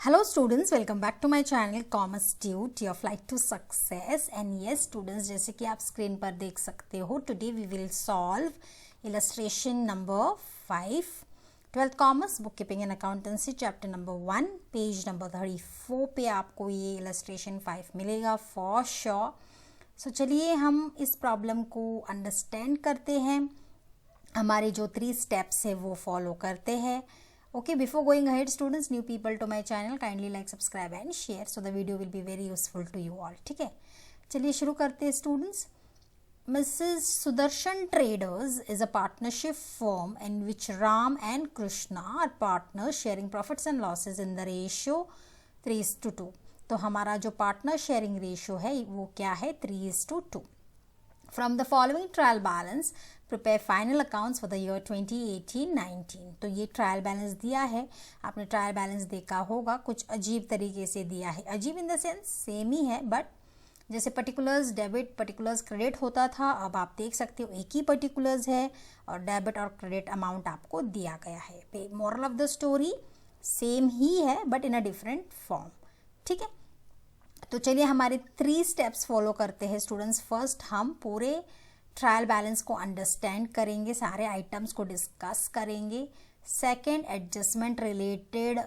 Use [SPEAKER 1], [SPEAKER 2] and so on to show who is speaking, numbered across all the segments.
[SPEAKER 1] Hello students, welcome back to my channel Commerce Tute, your flight to success. And yes students, जैसे कि आप screen पर देख सकते हो, today we will solve illustration number 5, 12th Commerce Bookkeeping and Accountancy chapter number 1, page number 34 पे आपको ये illustration 5 मिलेगा for sure. So चलिए हम इस प्रॉब्लम को अंडरस्टैंड करते हैं, हमारे जो 3 स्टेप्स है वो फॉलो करते हैं. Okay, before going ahead students, new people to my channel, kindly like, subscribe and share so the video will be very useful to you all. ठीक है, चलिए शुरू करते हैं students. Mrs. Sudarshan Traders is a partnership firm in which Ram and Krishna are partners sharing profits and losses in the ratio 3:2. तो हमारा जो partner sharing ratio है वो क्या है, 3:2. From the following trial balance, prepare final accounts for the year 2018-19. तो ये trial balance दिया है, आपने ट्रायल बैलेंस देखा होगा, कुछ अजीब तरीके से दिया है. अजीब इन द सेंस सेम ही है, बट जैसे पर्टिकुलर्स डेबिट पर्टिकुलर्स क्रेडिट होता था, अब आप देख सकते हो एक ही पर्टिकुलर्स है और डेबिट और क्रेडिट अमाउंट आपको दिया गया है. Moral of the story same ही है but in a different form. ठीक है, तो चलिए हमारे 3 स्टेप्स फॉलो करते हैं स्टूडेंट्स. फर्स्ट हम पूरे ट्रायल बैलेंस को अंडरस्टैंड करेंगे, सारे आइटम्स को डिस्कस करेंगे. सेकंड, एडजस्टमेंट रिलेटेड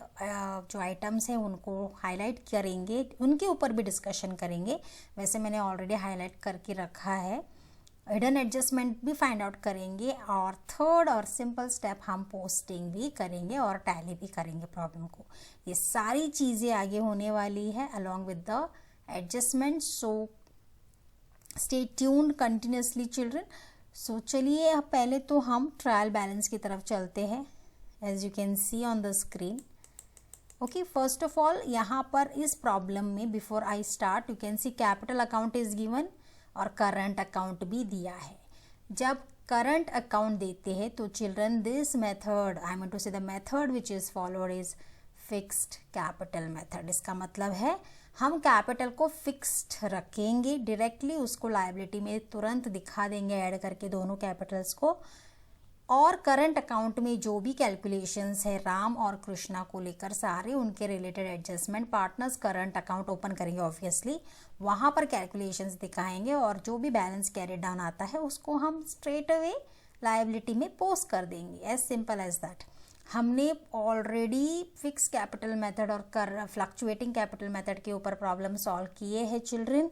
[SPEAKER 1] जो आइटम्स हैं उनको हाईलाइट करेंगे, उनके ऊपर भी डिस्कशन करेंगे. वैसे मैंने ऑलरेडी हाईलाइट करके रखा है. हिडन एडजस्टमेंट भी फाइंड आउट करेंगे. और थर्ड और सिंपल स्टेप हम पोस्टिंग भी करेंगे और टैली भी करेंगे प्रॉब्लम को. ये सारी चीज़ें आगे होने वाली है along with the adjustment. So stay tuned continuously children. सो चलिए पहले तो हम ट्रायल बैलेंस की तरफ चलते हैं, as you can see on the screen. Okay, first of all यहाँ पर इस प्रॉब्लम में before I start you can see capital account is given और करंट अकाउंट भी दिया है. जब करंट अकाउंट देते हैं तो children this method, I mean to say the method which is followed is fixed capital method. इसका मतलब है हम कैपिटल को फिक्स्ड रखेंगे, डायरेक्टली उसको लायबिलिटी में तुरंत दिखा देंगे ऐड करके दोनों कैपिटल्स को. और करंट अकाउंट में जो भी कैलकुलेशंस है राम और कृष्णा को लेकर सारे उनके related adjustment partners current account open करेंगे, ऑब्वियसली वहाँ पर कैलकुलेशंस दिखाएंगे और जो भी बैलेंस कैरी डाउन आता है उसको हम स्ट्रेट अवे लायबिलिटी में पोस्ट कर देंगे. As simple as that. हमने ऑलरेडी फिक्स कैपिटल मेथड और फ्लक्चुएटिंग कैपिटल मेथड के ऊपर प्रॉब्लम सॉल्व किए हैं children.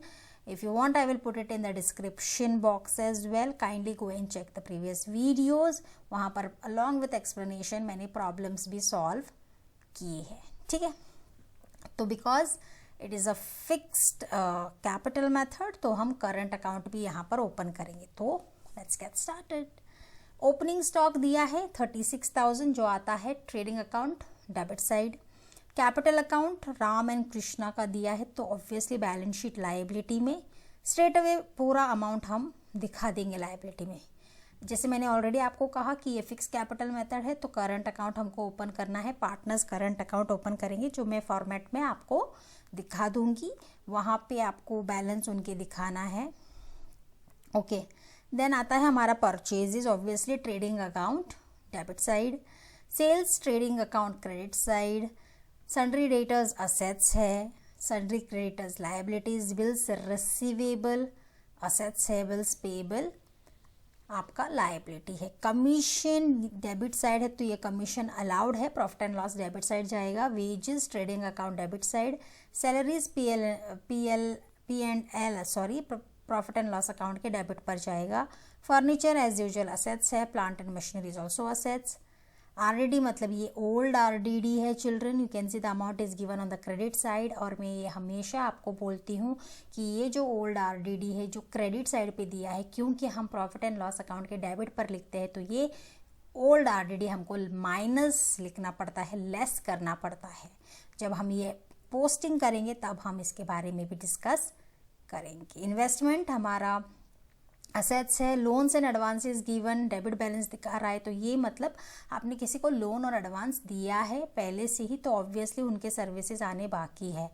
[SPEAKER 1] If you want, I will put it in the description box as well. Kindly go and check the previous videos. वहाँ पर along with explanation मैंने problems भी solve किए हैं. ठीक है, तो because it is a fixed capital method तो हम current account भी यहाँ पर open करेंगे. तो let's get started. Opening stock दिया है 36,000 जो आता है trading account debit side. Capital account Ram and Krishna का दिया है तो ऑब्वियसली बैलेंस शीट लायबिलिटी में स्ट्रेट अवे पूरा अमाउंट हम दिखा देंगे लायबिलिटी में. जैसे मैंने ऑलरेडी आपको कहा कि ये फिक्स कैपिटल मेथड है तो करंट अकाउंट हमको ओपन करना है. पार्टनर्स करंट अकाउंट ओपन करेंगे जो मैं फॉर्मेट में आपको दिखा दूंगी, वहाँ पे आपको बैलेंस उनके दिखाना है. ओके, देन आता है हमारा purchases, obviously trading account debit side, sales trading account credit side, sundry debtors assets है, sundry creditors liabilities, bills receivable assets है, बिल्स पेबल आपका लायबिलिटी है. कमीशन डेबिट साइड है तो ये कमीशन अलाउड है, profit and loss debit side जाएगा. Wages trading account debit side, salaries profit and loss account के डेबिट पर जाएगा. फर्नीचर एज यूजुअल असेट्स है, plant and machineries also assets. RDD मतलब ये ओल्ड आरडीडी है children, you can see the amount is given on the credit side. और मैं ये हमेशा आपको बोलती हूँ कि ये जो ओल्ड आरडीडी है जो क्रेडिट साइड पे दिया है, क्योंकि हम प्रॉफिट एंड लॉस अकाउंट के डेबिट पर लिखते हैं तो ये ओल्ड आरडीडी हमको माइनस लिखना पड़ता है, लेस करना पड़ता है. जब हम ये पोस्टिंग करेंगे तब हम इसके बारे में भी डिस्कस करेंगे. इन्वेस्टमेंट हमारा असेट्स है, loans and advances given, debit balance दिखा रहा है तो ये मतलब आपने किसी को लोन और एडवांस दिया है पहले से ही तो ऑब्वियसली उनके सर्विसेज आने बाकी है.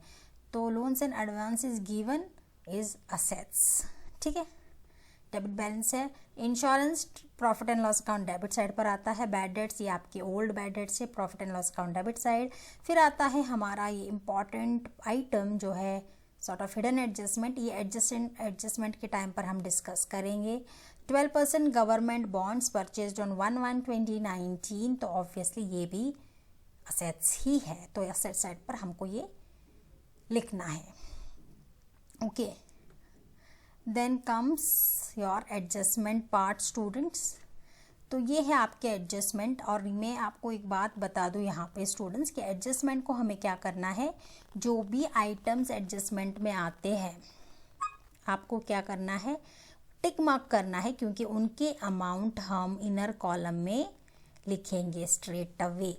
[SPEAKER 1] तो loans and advances given is assets. ठीक है, डेबिट बैलेंस है। Insurance profit and loss account debit side पर आता है। बैड डेट्स ये आपके ओल्ड बैड डेट्स है, profit and loss account debit side. फिर आता है हमारा ये इंपॉर्टेंट आइटम जो है सॉर्ट ऑफ हिडन एडजस्टमेंट। ये एडजस्टमेंट के टाइम पर हम डिस्कस करेंगे। 12% गवर्नमेंट बॉन्ड्स परचेज्ड ऑन 1/1/2019, तो ऑब्वियसली ये भी असेट्स ही है, तो एसेट साइड पर हमको ये लिखना है। Okay, then comes your adjustment part students. तो ये है आपके एडजस्टमेंट, और मैं आपको एक बात बता दूं यहाँ पे स्टूडेंट्स कि एडजस्टमेंट को हमें क्या करना है, जो भी आइटम्स एडजस्टमेंट में आते हैं आपको क्या करना है, टिक मार्क करना है, क्योंकि उनके अमाउंट हम इनर कॉलम में लिखेंगे straight away.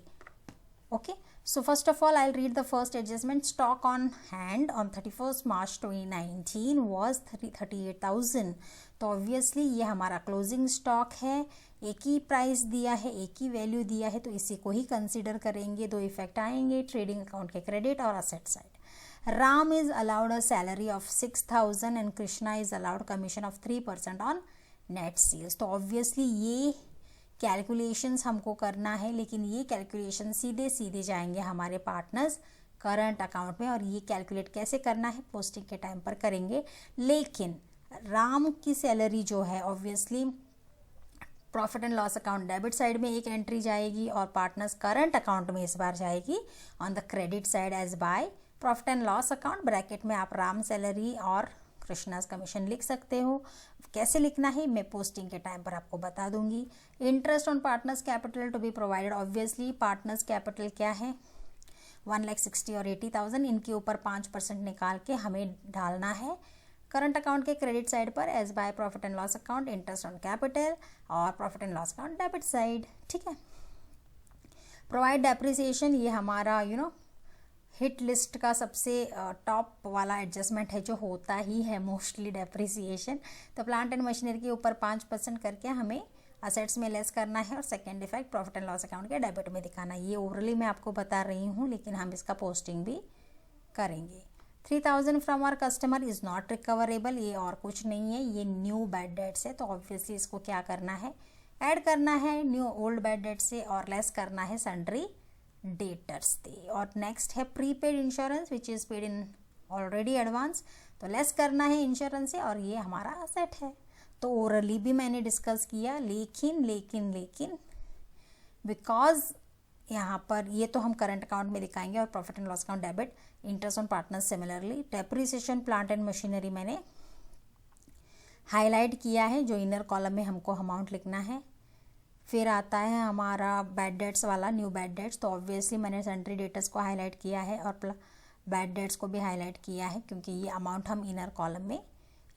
[SPEAKER 1] Okay, so first of all I'll read the first adjustment. Stock on hand on 31st March 2019 was 38,000. तो ऑब्वियसली ये हमारा क्लोजिंग स्टॉक है, एक ही प्राइस दिया है, एक ही वैल्यू दिया है, तो इसी को ही कंसिडर करेंगे। दो इफेक्ट आएंगे, ट्रेडिंग अकाउंट के क्रेडिट और asset side. Ram is allowed a salary of 6,000 and Krishna is allowed commission of 3% on net sales. तो ऑब्वियसली ये कैलकुलेशंस हमको करना है, लेकिन ये कैलकुलेशन सीधे सीधे जाएंगे हमारे पार्टनर्स करंट अकाउंट में, और ये कैलकुलेट कैसे करना है पोस्टिंग के टाइम पर करेंगे। लेकिन राम की सैलरी जो है obviously profit and loss account debit side में एक एंट्री जाएगी, और पार्टनर्स करंट अकाउंट में इस बार जाएगी on the credit side as by profit and loss account. Bracket में आप राम सैलरी और कृष्णाज कमीशन लिख सकते हो। कैसे लिखना है मैं पोस्टिंग के टाइम पर आपको बता दूंगी। Interest on partners capital to be provided. Obviously partners capital क्या है, 1,60,000 और 80,000, इनके ऊपर 5% निकाल के हमें डालना है करंट अकाउंट के क्रेडिट साइड पर as by profit and loss account interest on capital और profit and loss account debit side. ठीक है, प्रोवाइड डेप्रिसिएशन, ये हमारा हिट लिस्ट का सबसे टॉप वाला एडजस्टमेंट है, जो होता ही है मोस्टली डेप्रिसिएशन। तो प्लांट एंड मशीनरी के ऊपर 5% करके हमें असेट्स में लेस करना है, और second effect profit and loss account के डेबिट में दिखाना है। ये ओवरली मैं आपको बता रही हूँ, लेकिन हम इसका पोस्टिंग भी करेंगे। 3,000 from our customer is not recoverable, ये और कुछ नहीं है, ये न्यू बैड डेट्स है, तो ऑब्वियसली इसको क्या करना है, ऐड करना है न्यू ओल्ड बैड डेट से, और लेस करना है सन्ड्री डेटर्स से। और नेक्स्ट है prepaid insurance which is paid in already advance, तो लेस करना है इंश्योरेंस से, और ये हमारा असेट है। तो ओरली भी मैंने डिस्कस किया, लेकिन बिकॉज यहाँ पर ये तो हम करंट अकाउंट में दिखाएंगे, और profit and loss account debit, interest on partners similarly. Depreciation plant and machinery मैंने हाईलाइट किया है, जो इनर कॉलम में हमको अमाउंट लिखना है। फिर आता है हमारा बैड डेट्स वाला, न्यू बैड डेट्स, तो ऑब्वियसली मैंने सन्ड्री डेटर्स को हाईलाइट किया है और बैड डेट्स को भी हाईलाइट किया है, क्योंकि ये अमाउंट हम इनर कॉलम में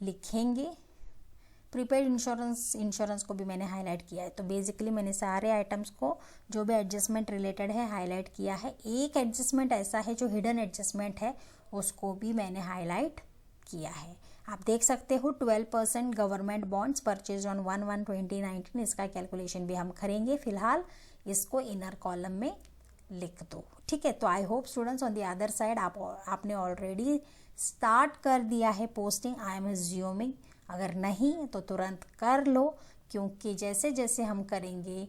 [SPEAKER 1] लिखेंगे। प्रीपेड इंश्योरेंस को भी मैंने हाईलाइट किया है। तो बेसिकली मैंने सारे आइटम्स को जो भी एडजस्टमेंट रिलेटेड है हाईलाइट किया है। एक एडजस्टमेंट ऐसा है जो हिडन एडजस्टमेंट है, उसको भी मैंने हाईलाइट किया है। आप देख सकते हो 12% गवर्नमेंट बॉन्ड्स परचेज ऑन 1/1/2019, इसका कैलकुलेशन भी हम करेंगे। फिलहाल इसको इनर कॉलम में लिख दो। ठीक है, तो I hope students on the other side आपने ऑलरेडी स्टार्ट कर दिया है पोस्टिंग, आई एम एज्यूमिंग। अगर नहीं तो तुरंत कर लो, क्योंकि जैसे जैसे हम करेंगे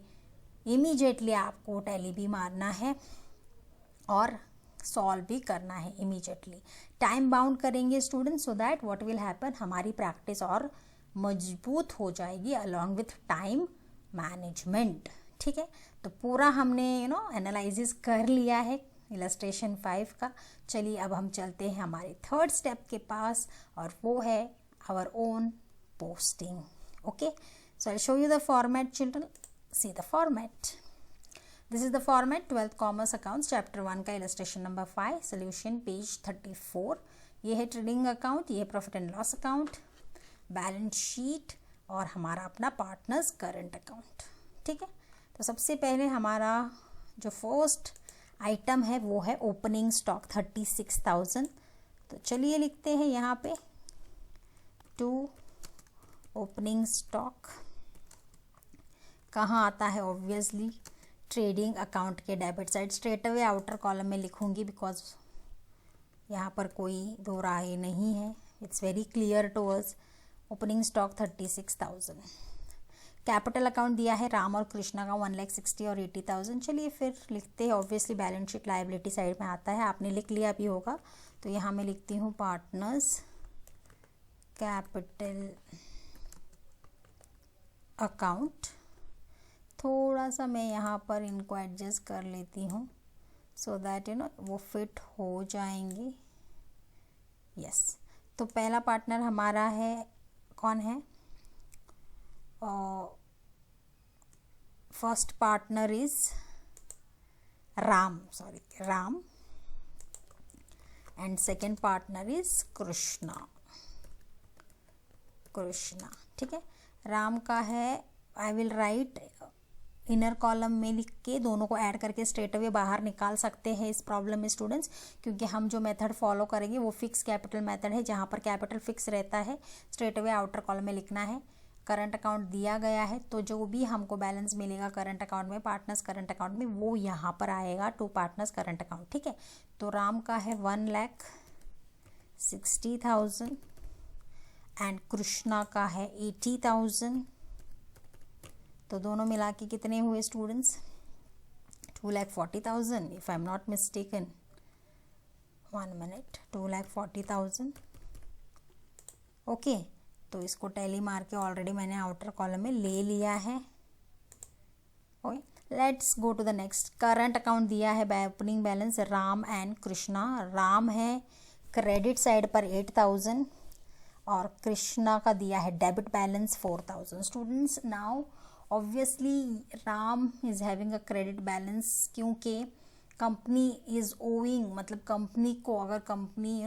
[SPEAKER 1] इमीडिएटली आपको टैली भी मारना है और सॉल्व भी करना है इमीडिएटली। टाइम बाउंड करेंगे students, so that what will happen, हमारी प्रैक्टिस और मजबूत हो जाएगी अलॉन्ग विथ टाइम मैनेजमेंट। ठीक है, तो पूरा हमने एनालिसिस कर लिया है इलस्ट्रेशन 5 का। चलिए अब हम चलते हैं हमारे थर्ड स्टेप के पास, और वो है our own posting. Okay, so I'll show you the format, children. See the format. This is the format 12th Commerce Accounts Chapter 1 का illustration number 5, solution page 34. ये है ट्रेडिंग अकाउंट, ये है profit and loss account, balance sheet और हमारा अपना partners current account. ठीक है, तो सबसे पहले हमारा जो फर्स्ट आइटम है वो है ओपनिंग स्टॉक 36,000। तो चलिए लिखते हैं यहाँ पे टू ओपनिंग स्टॉक कहाँ आता है, ऑब्वियसली ट्रेडिंग अकाउंट के debit side. Straight away outer column में लिखूंगी, बिकॉज यहाँ पर कोई दो राय नहीं है, it's very clear to us. Opening stock 36,000। Capital account दिया है राम और कृष्णा का 1,60,000 और 80,000। चलिए फिर लिखते हैं। Obviously balance sheet liability side में आता है, आपने लिख लिया भी होगा। तो यहाँ मैं लिखती हूँ पार्टनर्स कैपिटल अकाउंट। थोड़ा सा मैं यहाँ पर इनको एडजस्ट कर लेती हूँ सो दैट यू नो वो फिट हो जाएंगे। यस, तो पहला पार्टनर हमारा है, कौन है? First partner is Ram, and second partner is Krishna. ठीक है, राम का है, आई विल राइट इनर कॉलम में लिख के दोनों को ऐड करके स्ट्रेट अवे बाहर निकाल सकते हैं इस प्रॉब्लम में स्टूडेंट्स, क्योंकि हम जो मेथड फॉलो करेंगे वो फिक्स कैपिटल मेथड है, जहाँ पर कैपिटल फिक्स रहता है। स्ट्रेट अवे आउटर कॉलम में लिखना है। करंट अकाउंट दिया गया है, तो जो भी हमको बैलेंस मिलेगा करंट अकाउंट में, पार्टनर्स करंट अकाउंट में, वो यहाँ पर आएगा टू पार्टनर्स करंट अकाउंट। ठीक है, तो राम का है 1,60,000 एंड कृष्णा का है 80,000। तो दोनों मिला के कितने हुए students? 2,40,000 if I am not mistaken. 1 minute, 2,40,000। Okay, तो इसको टैली मार के ऑलरेडी मैंने आउटर कॉलम में ले लिया है। Okay, let's go to the next. Current account दिया है opening balance Ram and Krishna. Ram है क्रेडिट साइड पर 8,000 और कृष्णा का दिया है debit balance 4,000। Students, now obviously Ram is having a credit balance, क्योंकि कंपनी इज ओइंग, मतलब कंपनी को, अगर company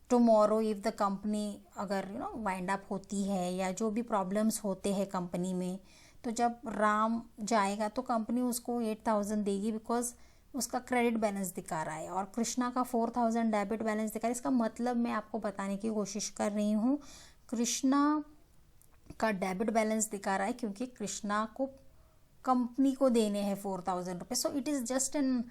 [SPEAKER 1] tomorrow if the company अगर वाइंड अप होती है या जो भी प्रॉब्लम्स होते हैं कंपनी में, तो जब राम जाएगा तो कंपनी उसको 8,000 देगी, बिकॉज उसका क्रेडिट बैलेंस दिखा रहा है। और कृष्णा का 4,000 डेबिट बैलेंस दिखा रहा है। इसका मतलब मैं आपको बताने की कोशिश कर रही हूँ, कृष्णा का डेबिट बैलेंस दिखा रहा है क्योंकि कृष्णा को कंपनी को देने हैं 4,000 रुपये। So it is just an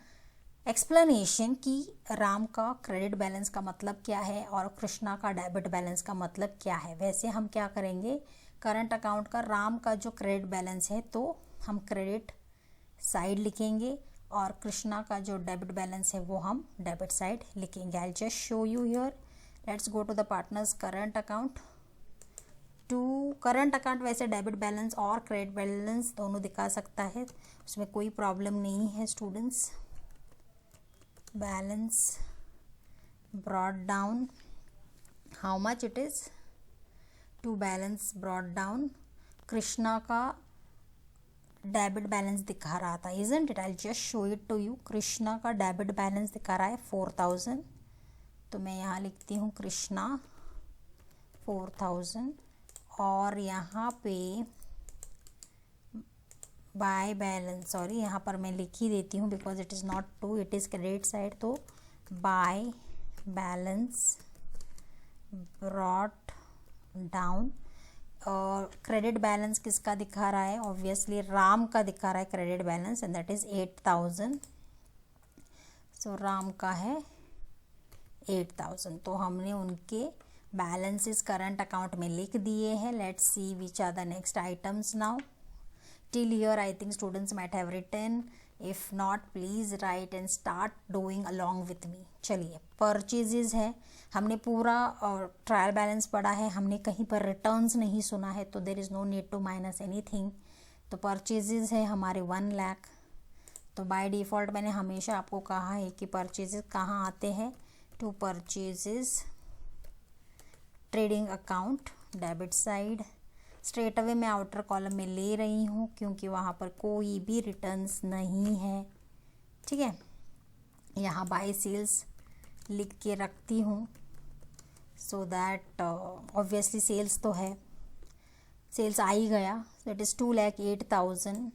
[SPEAKER 1] explanation कि राम का क्रेडिट बैलेंस का मतलब क्या है और कृष्णा का डेबिट बैलेंस का मतलब क्या है। वैसे हम क्या करेंगे, करंट अकाउंट का राम का जो क्रेडिट बैलेंस है तो हम क्रेडिट साइड लिखेंगे, और कृष्णा का जो डेबिट बैलेंस है वो हम डेबिट साइड लिखेंगे। I just show you here. Let's go to the partners current account. To current account वैसे डेबिट बैलेंस और क्रेडिट बैलेंस दोनों दिखा सकता है, उसमें कोई प्रॉब्लम नहीं है students. Balance brought down, how much it is? To balance brought down, Krishna का डेबिट बैलेंस दिखा रहा था, isn't it? I just show it to you. Krishna का डेबिट बैलेंस दिखा रहा है 4,000, तो मैं यहाँ लिखती हूँ कृष्णा 4,000, और यहाँ पे बाय बैलेंस, सॉरी यहाँ पर मैं लिख ही देती हूँ because it is not to, it is credit side, तो बाय बैलेंस ब्रॉट डाउन। और क्रेडिट बैलेंस किसका दिखा रहा है? ऑब्वियसली राम का दिखा रहा है credit balance, and that is 8,000। सो राम का है 8,000, तो हमने उनके बैलेंसेस करंट अकाउंट में लिख दिए हैं। Let's see which are the next items now. Till here I think students might have written, if not please write and start doing along with me। चलिए, परचेजेस है, हमने पूरा ट्रायल बैलेंस पढ़ा है, हमने कहीं पर रिटर्न्स नहीं सुना है, तो there is no need to minus anything. तो परचेजेस है हमारे 1 लाख। तो बाय डिफ़ॉल्ट मैंने हमेशा आपको कहा है कि परचेजेस कहाँ आते हैं, to purchases trading account debit side. Straight away मैं आउटर कॉलम में ले रही हूँ क्योंकि वहाँ पर कोई भी रिटर्न्स नहीं है। ठीक है, यहाँ बाय सेल्स लिख के रखती हूँ सो दैट ऑब्वियसली सेल्स तो है, सेल्स आ ही गया, दैट इज़ 2,08,000,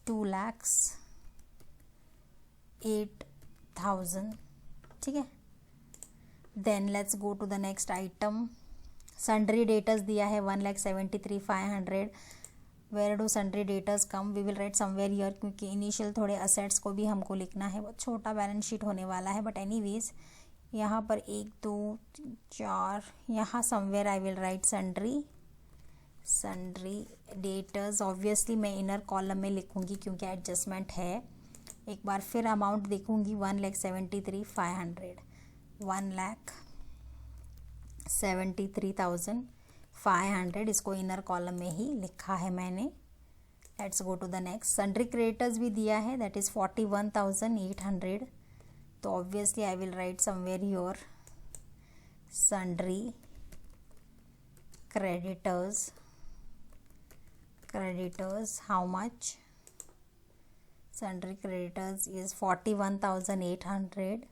[SPEAKER 1] 2,08,000। ठीक है, then let's go to the next item. Sundry debtors दिया है 1,73,500। Where do sundry debtors come? We will write somewhere here, क्योंकि इनिशियल थोड़े असेट्स को भी हमको लिखना है, बहुत छोटा बैलेंस शीट होने वाला है, बट एनीवेज यहाँ पर 1 2 4, यहाँ somewhere I will right sundry debtors. Obviously मैं इनर कॉलम में लिखूंगी क्योंकि एडजस्टमेंट है। एक बार फिर अमाउंट देखूंगी 1,73,500, 1,73,500, इसको इनर कॉलम में ही लिखा है मैंने। Let's go to the next. Sundry creditors भी दिया है, दैट इज 41,800, तो obviously I will write somewhere your sundry creditors, how much? Sundry creditors is 41,800.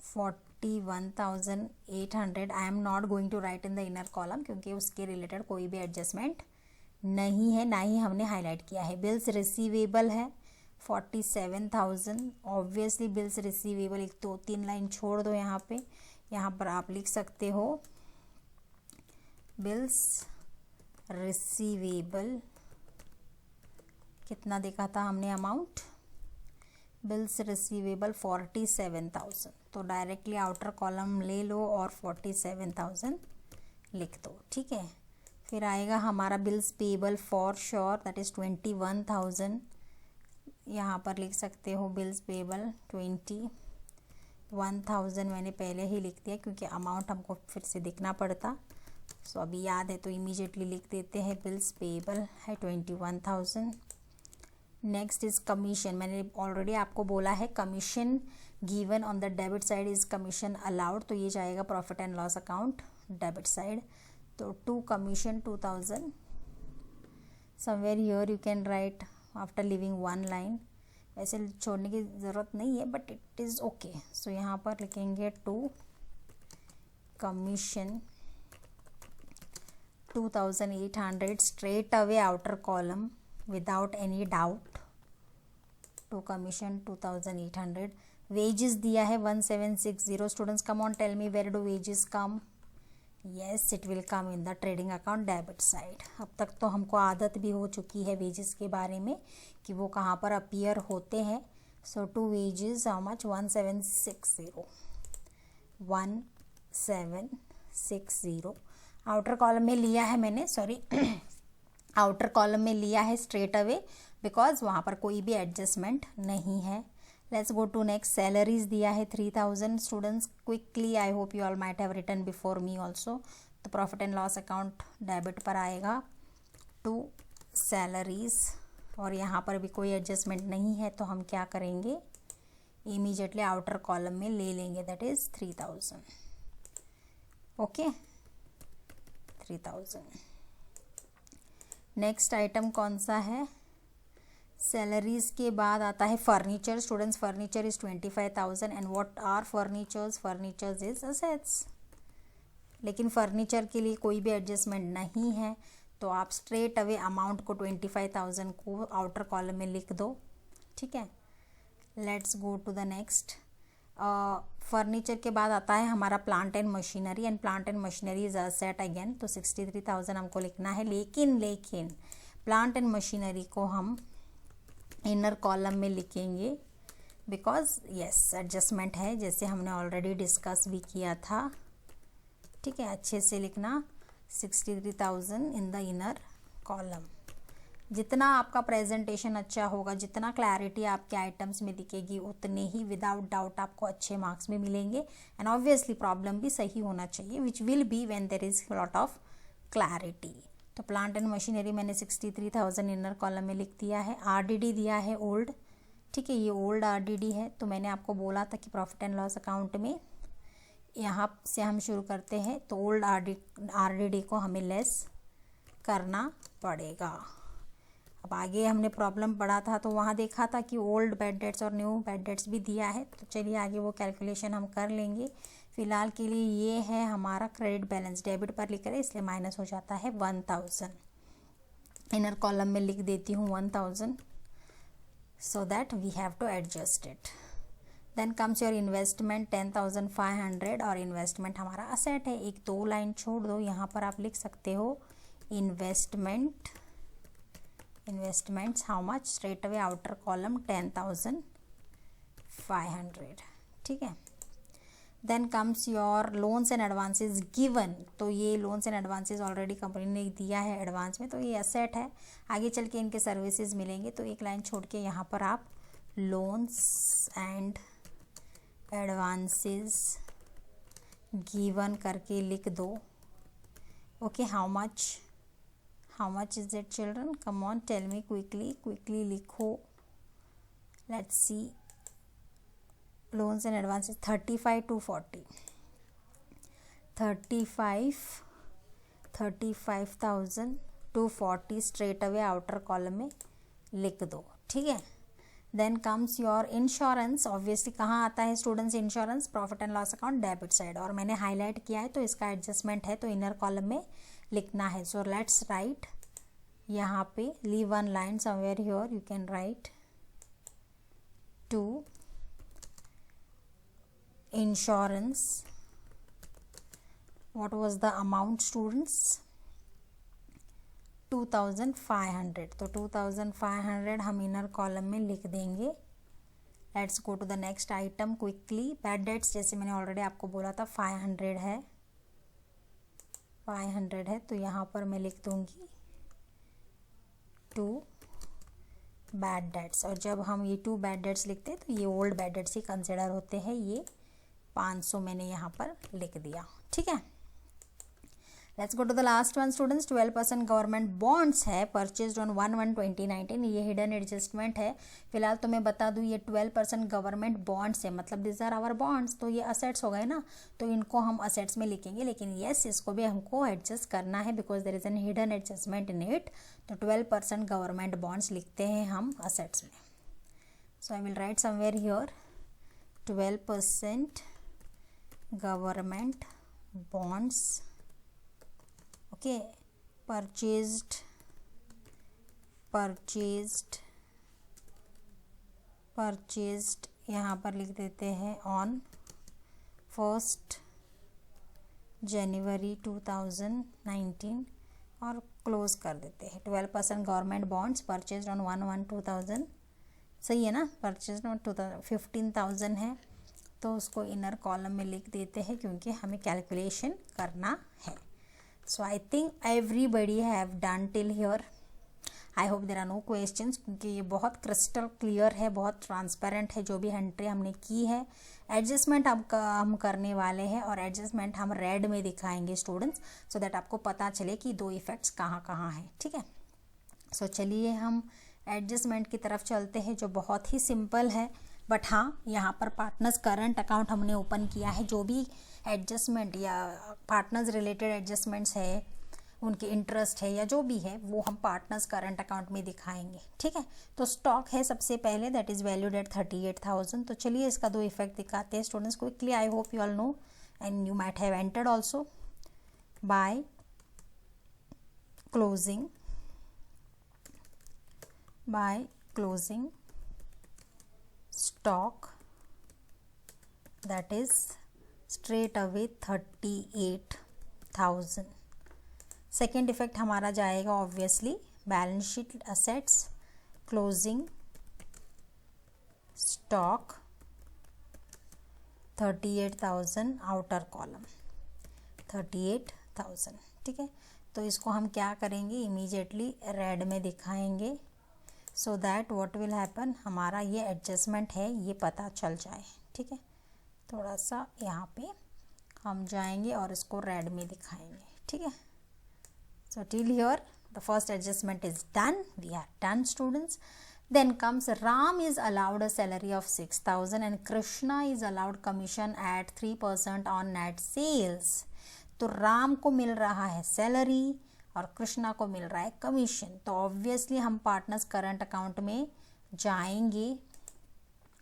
[SPEAKER 1] 41,800 I am not going to write in the inner column क्योंकि उसके related कोई भी adjustment नहीं है, ना ही हमने हाईलाइट किया है। बिल्स रिसीवेबल है 47,000। ऑब्वियसली बिल्स रिसीवेबल, एक 2-3 लाइन छोड़ दो यहाँ पे। यहाँ पर आप लिख सकते हो बिल्स रिसीवेबल, कितना देखा था हमने अमाउंट? बिल्स रिसीवेबल 47,000, तो डायरेक्टली आउटर कॉलम ले लो और 47,000 लिख दो, ठीक है। फिर आएगा हमारा bills payable for sure, that is 21,000। यहाँ पर लिख सकते हो बिल्स पेबल 21,000, मैंने पहले ही लिख दिया क्योंकि अमाउंट हमको फिर से देखना पड़ता। सो अभी याद है तो इमीडिएटली लिख देते हैं। बिल्स पेबल है 21,000। Next is commission. मैंने ऑलरेडी आपको बोला है commission given on the debit side is commission allowed, तो ये जाएगा profit and loss account debit side. तो to commission 2,000। Somewhere here you can write after leaving one line, वैसे छोड़ने की ज़रूरत नहीं है but it is okay. So यहाँ पर लिखेंगे to commission 2,800 straight away outer column without any doubt। To commission 2,800। Wages दिया है 1,760। Students come on tell me where do wages come? Yes, it will come in the trading account debit side. अब तक तो हमको आदत भी हो चुकी है वेजेस के बारे में कि वो कहाँ पर अपीयर होते हैं। So to wages how much? 1,760। 1,760 outer column में लिया है मैंने, सॉरी आउटर कॉलम में लिया है स्ट्रेट अवे बिकॉज वहाँ पर कोई भी एडजस्टमेंट नहीं है। Let's go to next. Salaries दिया है 3,000। Students quickly, I hope you all might have written before me also. तो profit and loss account debit पर आएगा टू सैलरीज, और यहाँ पर भी कोई एडजस्टमेंट नहीं है तो हम क्या करेंगे? इमीडिएटली आउटर कॉलम में ले लेंगे, that is 3,000। Okay, 3,000। Next item कौन सा है? सैलरीज के बाद आता है furniture. Students furniture is 25,000 and what are furnitures? Furnitures is assets. लेकिन फर्नीचर के लिए कोई भी एडजस्टमेंट नहीं है तो आप स्ट्रेट अवे अमाउंट को 25,000 को आउटर कॉलम में लिख दो, ठीक है। Let's go to the next. Furniture के बाद आता है हमारा plant and machinery, and plant and machinery is asset again, तो 63,000 हमको लिखना है। लेकिन प्लांट एंड मशीनरी को हम इनर कॉलम में लिखेंगे बिकॉज यस एडजस्टमेंट है, जैसे हमने ऑलरेडी डिस्कस भी किया था, ठीक है। अच्छे से लिखना 63,000 इन द इनर कॉलम। जितना आपका प्रेजेंटेशन अच्छा होगा, जितना क्लैरिटी आपके आइटम्स में दिखेगी, उतने ही विदाउट डाउट आपको अच्छे मार्क्स भी मिलेंगे। एंड ऑब्वियसली प्रॉब्लम भी सही होना चाहिए, which will be when there is lot of clarity. तो प्लांट एंड मशीनरी मैंने 63,000 इनर कॉलम में लिख दिया है। आरडीडी दिया है ओल्ड, ठीक है, ये ओल्ड आरडीडी है। तो मैंने आपको बोला था कि प्रॉफिट एंड लॉस अकाउंट में यहाँ से हम शुरू करते हैं, तो ओल्ड आरडीडी को हमें लेस करना पड़ेगा। अब आगे हमने प्रॉब्लम पढ़ा था तो वहाँ देखा था कि ओल्ड बैड डेट्स और न्यू बैड डेट्स भी दिया है, तो चलिए आगे वो कैलकुलेशन हम कर लेंगे। फ़िलहाल के लिए ये है हमारा क्रेडिट बैलेंस, डेबिट पर लिख रहे इसलिए माइनस हो जाता है 1,000। इनर कॉलम में लिख देती हूँ 1,000 so that we have to adjust it. Then comes your investment 10,500, और इन्वेस्टमेंट हमारा असेट है। 1-2 लाइन छोड़ दो, यहाँ पर आप लिख सकते हो investments how much? Straight away outer column 10,500, ठीक है। Then comes your loans and advances given, तो ये loans and advances already company ने दिया है एडवांस में, तो ये एसेट है, आगे चल के इनके सर्विसेज मिलेंगे, तो एक लाइन छोड़ के यहाँ पर आप लोन्स एंड एडवांसेस गिवन करके लिख दो. Okay, how much is it children, come on tell me quickly लिखो. Let's see, loans and advances 35 to 40, 35,000 to 40 straight away outer column में लिख दो. ठीक है. Then comes your insurance. Obviously कहाँ आता है students insurance, profit and loss account debit side, और मैंने हाईलाइट किया है तो इसका एडजस्टमेंट है तो इनर कॉलम में लिखना है. सो लेट्स राइट, यहाँ पे leave one line somewhere here, you can write to insurance. What was the amount students? 2500. तो 2500 हम इनर कॉलम में लिख देंगे. Let's go to the next item quickly. Bad debts जैसे मैंने ऑलरेडी आपको बोला था 500 है, 500 है, तो यहाँ पर मैं लिख दूंगी 2 बैड डेट्स. और जब हम ये 2 बैड डेट्स लिखते हैं तो ये ओल्ड बैड डेट्स ही कंसिडर होते हैं. ये 500 मैंने यहाँ पर लिख दिया. ठीक है. Let's go to the last one students. 12% government bonds है परचेज्ड ऑन 1/1/2019. ये हिडन एडजस्टमेंट है. फिलहाल तो मैं बता दूँ ये 12% गवर्नमेंट बॉन्ड्स है, मतलब दिस आर आवर बॉन्ड्स, तो ये असेट्स हो गए ना, तो इनको हम असेट्स में लिखेंगे. लेकिन येस, इसको भी हमको एडजस्ट करना है because there is an hidden adjustment in it. तो 12% गवर्नमेंट बॉन्ड्स लिखते हैं हम असेट्स में. So I will write somewhere here 12% government bonds. Okay, purchased यहाँ पर लिख देते हैं ऑन 1 जनवरी 2019 और क्लोज कर देते हैं. 12% गवर्नमेंट बॉन्ड्स परचेज्ड ऑन 1/1/2000. सही है ना, परचेज्ड ऑन 15,000 है, तो उसको इनर कॉलम में लिख देते हैं क्योंकि हमें कैलकुलेशन करना है. So I think everybody have done till here. I hope there are no questions, क्योंकि ये बहुत क्रिस्टल क्लियर है, बहुत ट्रांसपेरेंट है जो भी एंट्री हमने की है. एडजस्टमेंट हम करने वाले हैं और एडजस्टमेंट हम रेड में दिखाएंगे स्टूडेंट्स, सो दैट आपको पता चले कि 2 इफेक्ट्स कहाँ कहाँ हैं. ठीक है. सो चलिए हम एडजस्टमेंट की तरफ चलते हैं जो बहुत ही सिंपल है. बट हाँ, यहाँ पर पार्टनर्स करंट अकाउंट हमने ओपन किया है. जो भी एडजस्टमेंट या पार्टनर्स रिलेटेड एडजस्टमेंट्स है, उनके इंटरेस्ट है या जो भी है, वो हम पार्टनर्स करंट अकाउंट में दिखाएंगे. ठीक है. तो स्टॉक है सबसे पहले, दैट इज़ वैल्यूड एट 38,000. तो चलिए इसका 2 इफेक्ट दिखाते हैं students quickly. I hope you all know and you might have entered also. By closing stock, that is straight away 38,000. Second effect हमारा जाएगा obviously balance sheet assets, closing stock 38,000 outer column 38,000. ठीक है. तो इसको हम क्या करेंगे, इमीडिएटली रेड में दिखाएंगे so that what will happen, हमारा ये एडजस्टमेंट है ये पता चल जाए. ठीक है. थोड़ा सा यहाँ पे हम जाएंगे और इसको रेड में दिखाएंगे. ठीक है. So till here the first adjustment is done. We are done students. Then comes Ram is allowed a salary of 6,000 and Krishna is allowed commission at 3% on net sales. तो राम को मिल रहा है सैलरी और कृष्णा को मिल रहा है कमीशन. तो ऑब्वियसली हम पार्टनर्स करंट अकाउंट में जाएंगे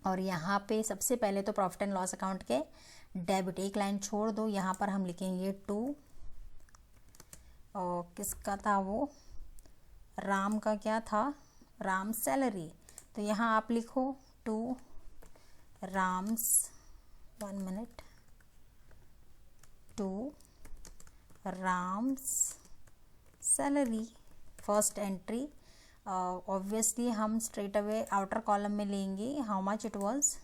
[SPEAKER 1] और यहाँ पे सबसे पहले तो प्रॉफिट एंड लॉस अकाउंट के डेबिट, एक लाइन छोड़ दो, यहाँ पर हम लिखेंगे 2. और किसका था वो, राम का क्या था, राम सैलरी. तो यहाँ आप लिखो 2 Ram's 1 minute 2 Ram's salary. First entry obviously हम स्ट्रेट अवे आउटर कॉलम में लेंगे. हाउ मच इट वाज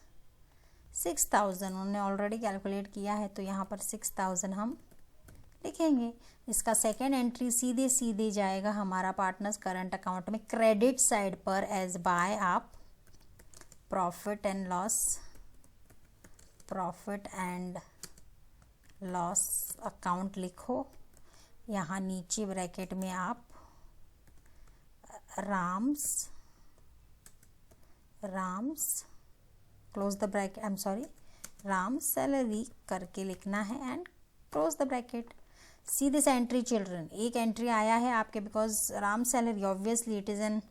[SPEAKER 1] 6000 उन्होंने ऑलरेडी कैलकुलेट किया है, तो यहाँ पर 6000 हम लिखेंगे। इसका सेकेंड एंट्री सीधे सीधे जाएगा हमारा पार्टनर्स करंट अकाउंट में क्रेडिट साइड पर एज बाय। आप प्रॉफिट एंड लॉस अकाउंट लिखो। यहाँ नीचे ब्रैकेट में आप Ram's close the bracket, I am sorry, Ram's salary करके लिखना है एंड क्लोज द ब्रैकेट। सीधे से एंट्री चिल्ड्रन, एक एंट्री आया है आपके, because Ram salary obviously it is an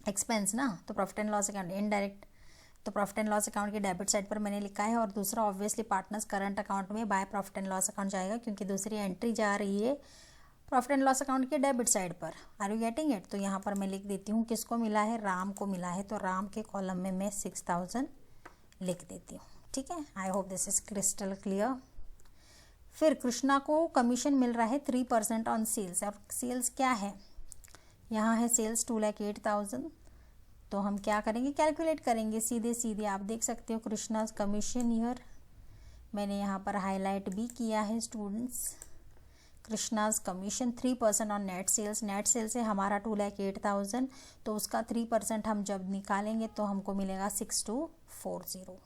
[SPEAKER 1] expense ना, तो profit and loss account indirect, तो प्रॉफिट एंड लॉस अकाउंट के डेबिट साइड पर मैंने लिखा है। और दूसरा ऑब्वियसली पार्टनर्स करंट अकाउंट में by profit and loss account जाएगा, क्योंकि दूसरी एंट्री जा रही है प्रॉफिट एंड लॉस अकाउंट के डेबिट साइड पर। Are you getting it? तो यहाँ पर मैं लिख देती हूँ किसको मिला है, राम को मिला है, तो राम के कॉलम में मैं 6000 लिख देती हूँ। ठीक है, I hope this is crystal clear. फिर कृष्णा को कमीशन मिल रहा है 3% ऑन सेल्स, और सेल्स क्या है, यहाँ है सेल्स 2,08,000। तो हम क्या करेंगे, कैलकुलेट करेंगे सीधे सीधे। आप देख सकते हो कृष्णाज कमीशन ईयर, मैंने यहाँ पर हाईलाइट भी किया है students. Krishna's commission 3% on net sales, net sales है हमारा 2,08,000, तो उसका 3% हम जब निकालेंगे तो हमको मिलेगा 6240।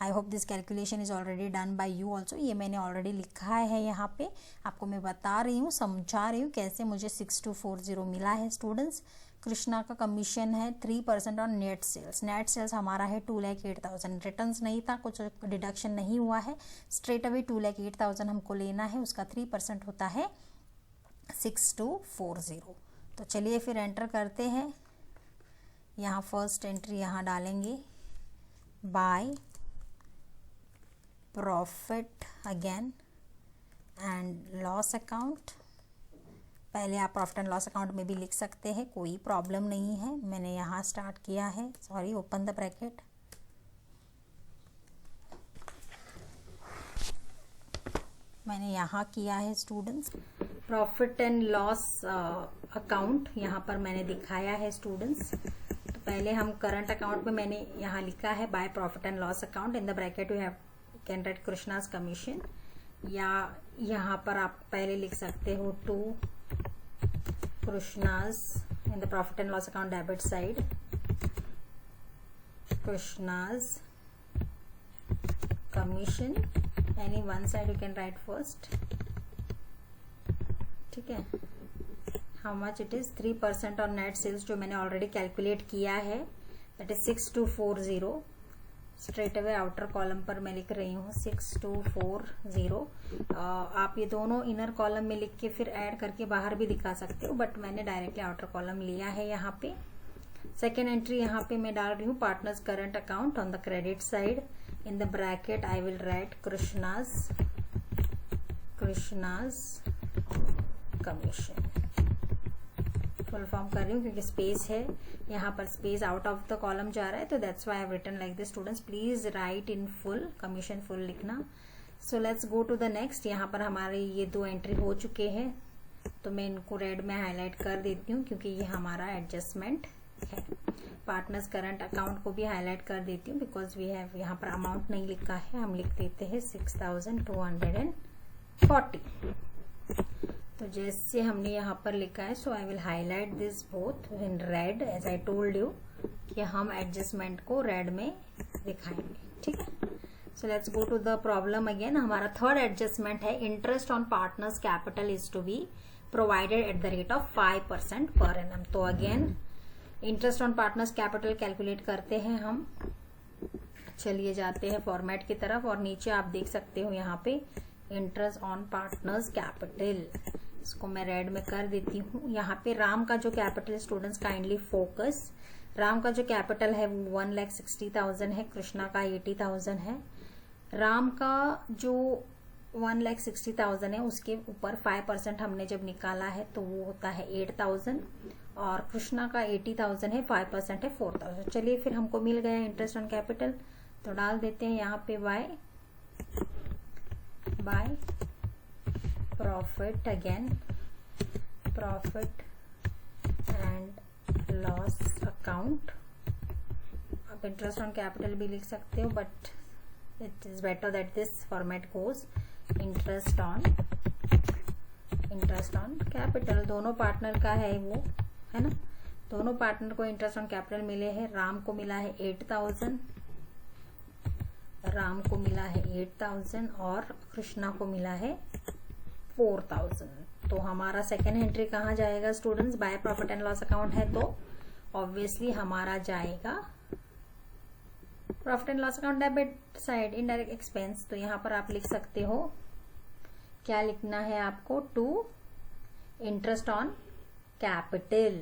[SPEAKER 1] I hope this calculation is already done by you also. ये मैंने ऑलरेडी लिखा है यहाँ पे, आपको मैं बता रही हूँ, समझा रही हूँ कैसे मुझे 6240 मिला है स्टूडेंट्स। कृष्णा का कमीशन है 3% on net sales, net sales हमारा है 2,08,000, रिटर्न्स नहीं था, कुछ डिडक्शन नहीं हुआ है, स्ट्रेट अवे 2,08,000 हमको लेना है, उसका 3% होता है 6240। तो चलिए फिर एंटर करते हैं। यहाँ फर्स्ट एंट्री यहाँ डालेंगे by profit again and loss account. पहले आप प्रॉफिट एंड लॉस अकाउंट में भी लिख सकते हैं, कोई प्रॉब्लम नहीं है। मैंने यहाँ स्टार्ट किया है, सॉरी, ओपन द ब्रैकेट, मैंने यहाँ किया है students profit and loss account, यहाँ पर मैंने दिखाया है स्टूडेंट्स। तो पहले हम करंट अकाउंट में मैंने यहाँ लिखा है bye profit and loss account, in the bracket you have can write Krishna's commission, या यहाँ पर आप पहले लिख सकते हो to Krishna's in the profit and loss account debit side, Krishna's commission, any one side you can write first. ठीक है, how much it is 3% on net sales जो मैंने ऑलरेडी कैलकुलेट किया है, that is 6240। Straight away outer column पर मैं लिख रही हूँ 6240। आप ये दोनों इनर कॉलम में लिख के फिर ऐड करके बाहर भी दिखा सकते हो, बट मैंने डायरेक्टली आउटर कॉलम लिया है यहाँ पे। सेकेंड एंट्री यहाँ पे मैं डाल रही हूँ partners current account on the credit side, in the bracket I will write Krishna's commission. Full form कर रही हूँ क्योंकि स्पेस है यहाँ पर, space out of the column जा रहा है, तो that's why I have written like this. Students please write in full, commission full लिखना। So let's go to the next. यहाँ पर हमारे ये दो एंट्री हो चुके हैं, तो मैं इनको रेड में हाईलाइट कर देती हूँ क्योंकि ये हमारा एडजस्टमेंट है। पार्टनर्स करंट अकाउंट को भी हाईलाइट कर देती हूँ बिकॉज वी हैव यहाँ पर अमाउंट नहीं लिखा है, हम लिख देते हैं 6240। तो जैसे हमने यहाँ पर लिखा है, so I will highlight this both in red as I told you कि हम एडजस्टमेंट को रेड में दिखाएंगे। ठीक है, so let's go to the problem again. हमारा थर्ड एडजस्टमेंट है interest on partners capital is to be provided at the rate of 5% per annum. तो again interest on partners capital calculate करते हैं हम। चलिए जाते हैं फॉर्मेट की तरफ, और नीचे आप देख सकते हो यहाँ पे इंटरेस्ट ऑन पार्टनर्स कैपिटल, इसको मैं रेड में कर देती हूँ। यहाँ पे राम का जो capital, students kindly focus, Ram का जो कैपिटल है वो 1,60,000 है, कृष्णा का 80,000 है। राम का जो 1,60,000 है उसके ऊपर 5% हमने जब निकाला है तो वो होता है 8,000, और कृष्णा का 80,000 है, 5% है 4,000। चलिए फिर हमको मिल गया इंटरेस्ट ऑन कैपिटल, तो डाल देते हैं यहाँ पे by profit again, profit and loss account. आप इंटरेस्ट ऑन कैपिटल भी लिख सकते हो, but it is better that this format goes. Interest on capital, दोनों पार्टनर का है वो, है ना। दोनों पार्टनर को इंटरेस्ट ऑन कैपिटल मिले हैं। राम को मिला है 8,000, राम को मिला है 8,000 और कृष्णा को मिला है 4,000। तो हमारा सेकेंड एंट्री कहाँ जाएगा students? Bye profit and loss account है तो ऑब्वियसली हमारा जाएगा profit and loss account debit side, indirect expense. तो यहाँ पर आप लिख सकते हो, क्या लिखना है आपको? To interest on capital,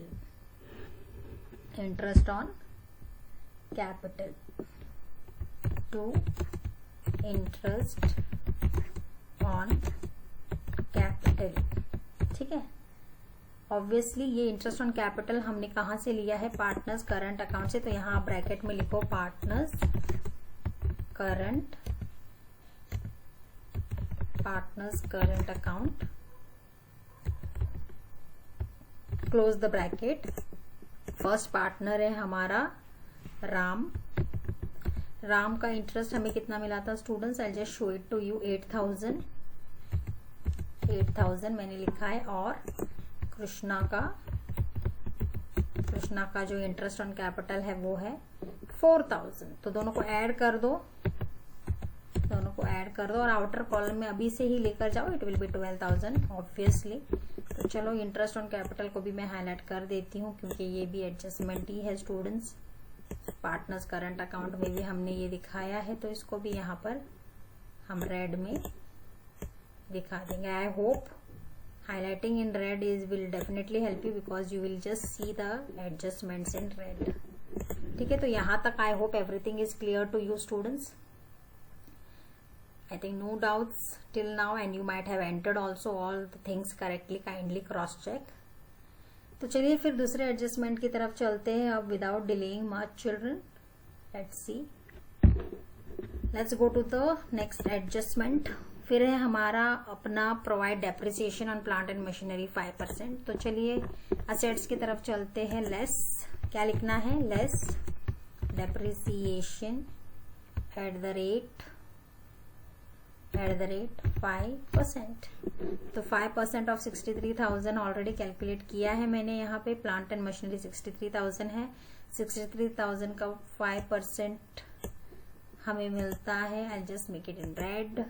[SPEAKER 1] interest on capital, to interest on capital. ठीक है, ऑब्वियसली ये इंटरेस्ट ऑन कैपिटल हमने कहाँ से लिया है? पार्टनर्स करंट अकाउंट से। तो यहाँ आप ब्रैकेट में लिखो partners current account, close the bracket. First partner है हमारा राम। राम का इंटरेस्ट हमें कितना मिला था students? I just show it to you, 8,000 मैंने लिखा है। और कृष्णा का जो इंटरेस्ट ऑन कैपिटल है वो है 4,000। तो दोनों को ऐड कर दो, और आउटर कॉलम में अभी से ही लेकर जाओ, इट विल बी 12,000 ऑब्वियसली। तो चलो इंटरेस्ट ऑन कैपिटल को भी मैं हाईलाइट कर देती हूँ, क्योंकि ये भी एडजस्टमेंट ही है स्टूडेंट्स। पार्टनर्स करंट अकाउंट में भी हमने ये दिखाया है, तो इसको भी यहाँ पर हम रेड में दिखा देंगे। I hope highlighting in red will definitely help you because you will just see the adjustments in red. ठीक है, तो यहाँ तक I hope everything is clear to you students. I think no doubts till now, and you might have entered also all the things correctly. Kindly cross check. तो चलिए फिर दूसरे adjustment की तरफ चलते हैं अब, without delaying much children. Let's see, let's go to the next adjustment. फिर है हमारा अपना provide depreciation on plant and machinery 5%। तो चलिए असेट्स की तरफ चलते हैं। लेस, क्या लिखना है? Less depreciation eight the rate 5%। तो 5% ऑफ 63,000 ऑलरेडी कैलकुलेट किया है मैंने यहाँ पे। प्लांट एंड मशीनरी 63,000 है। 63,000 का 5% हमें मिलता है, I just make it in red,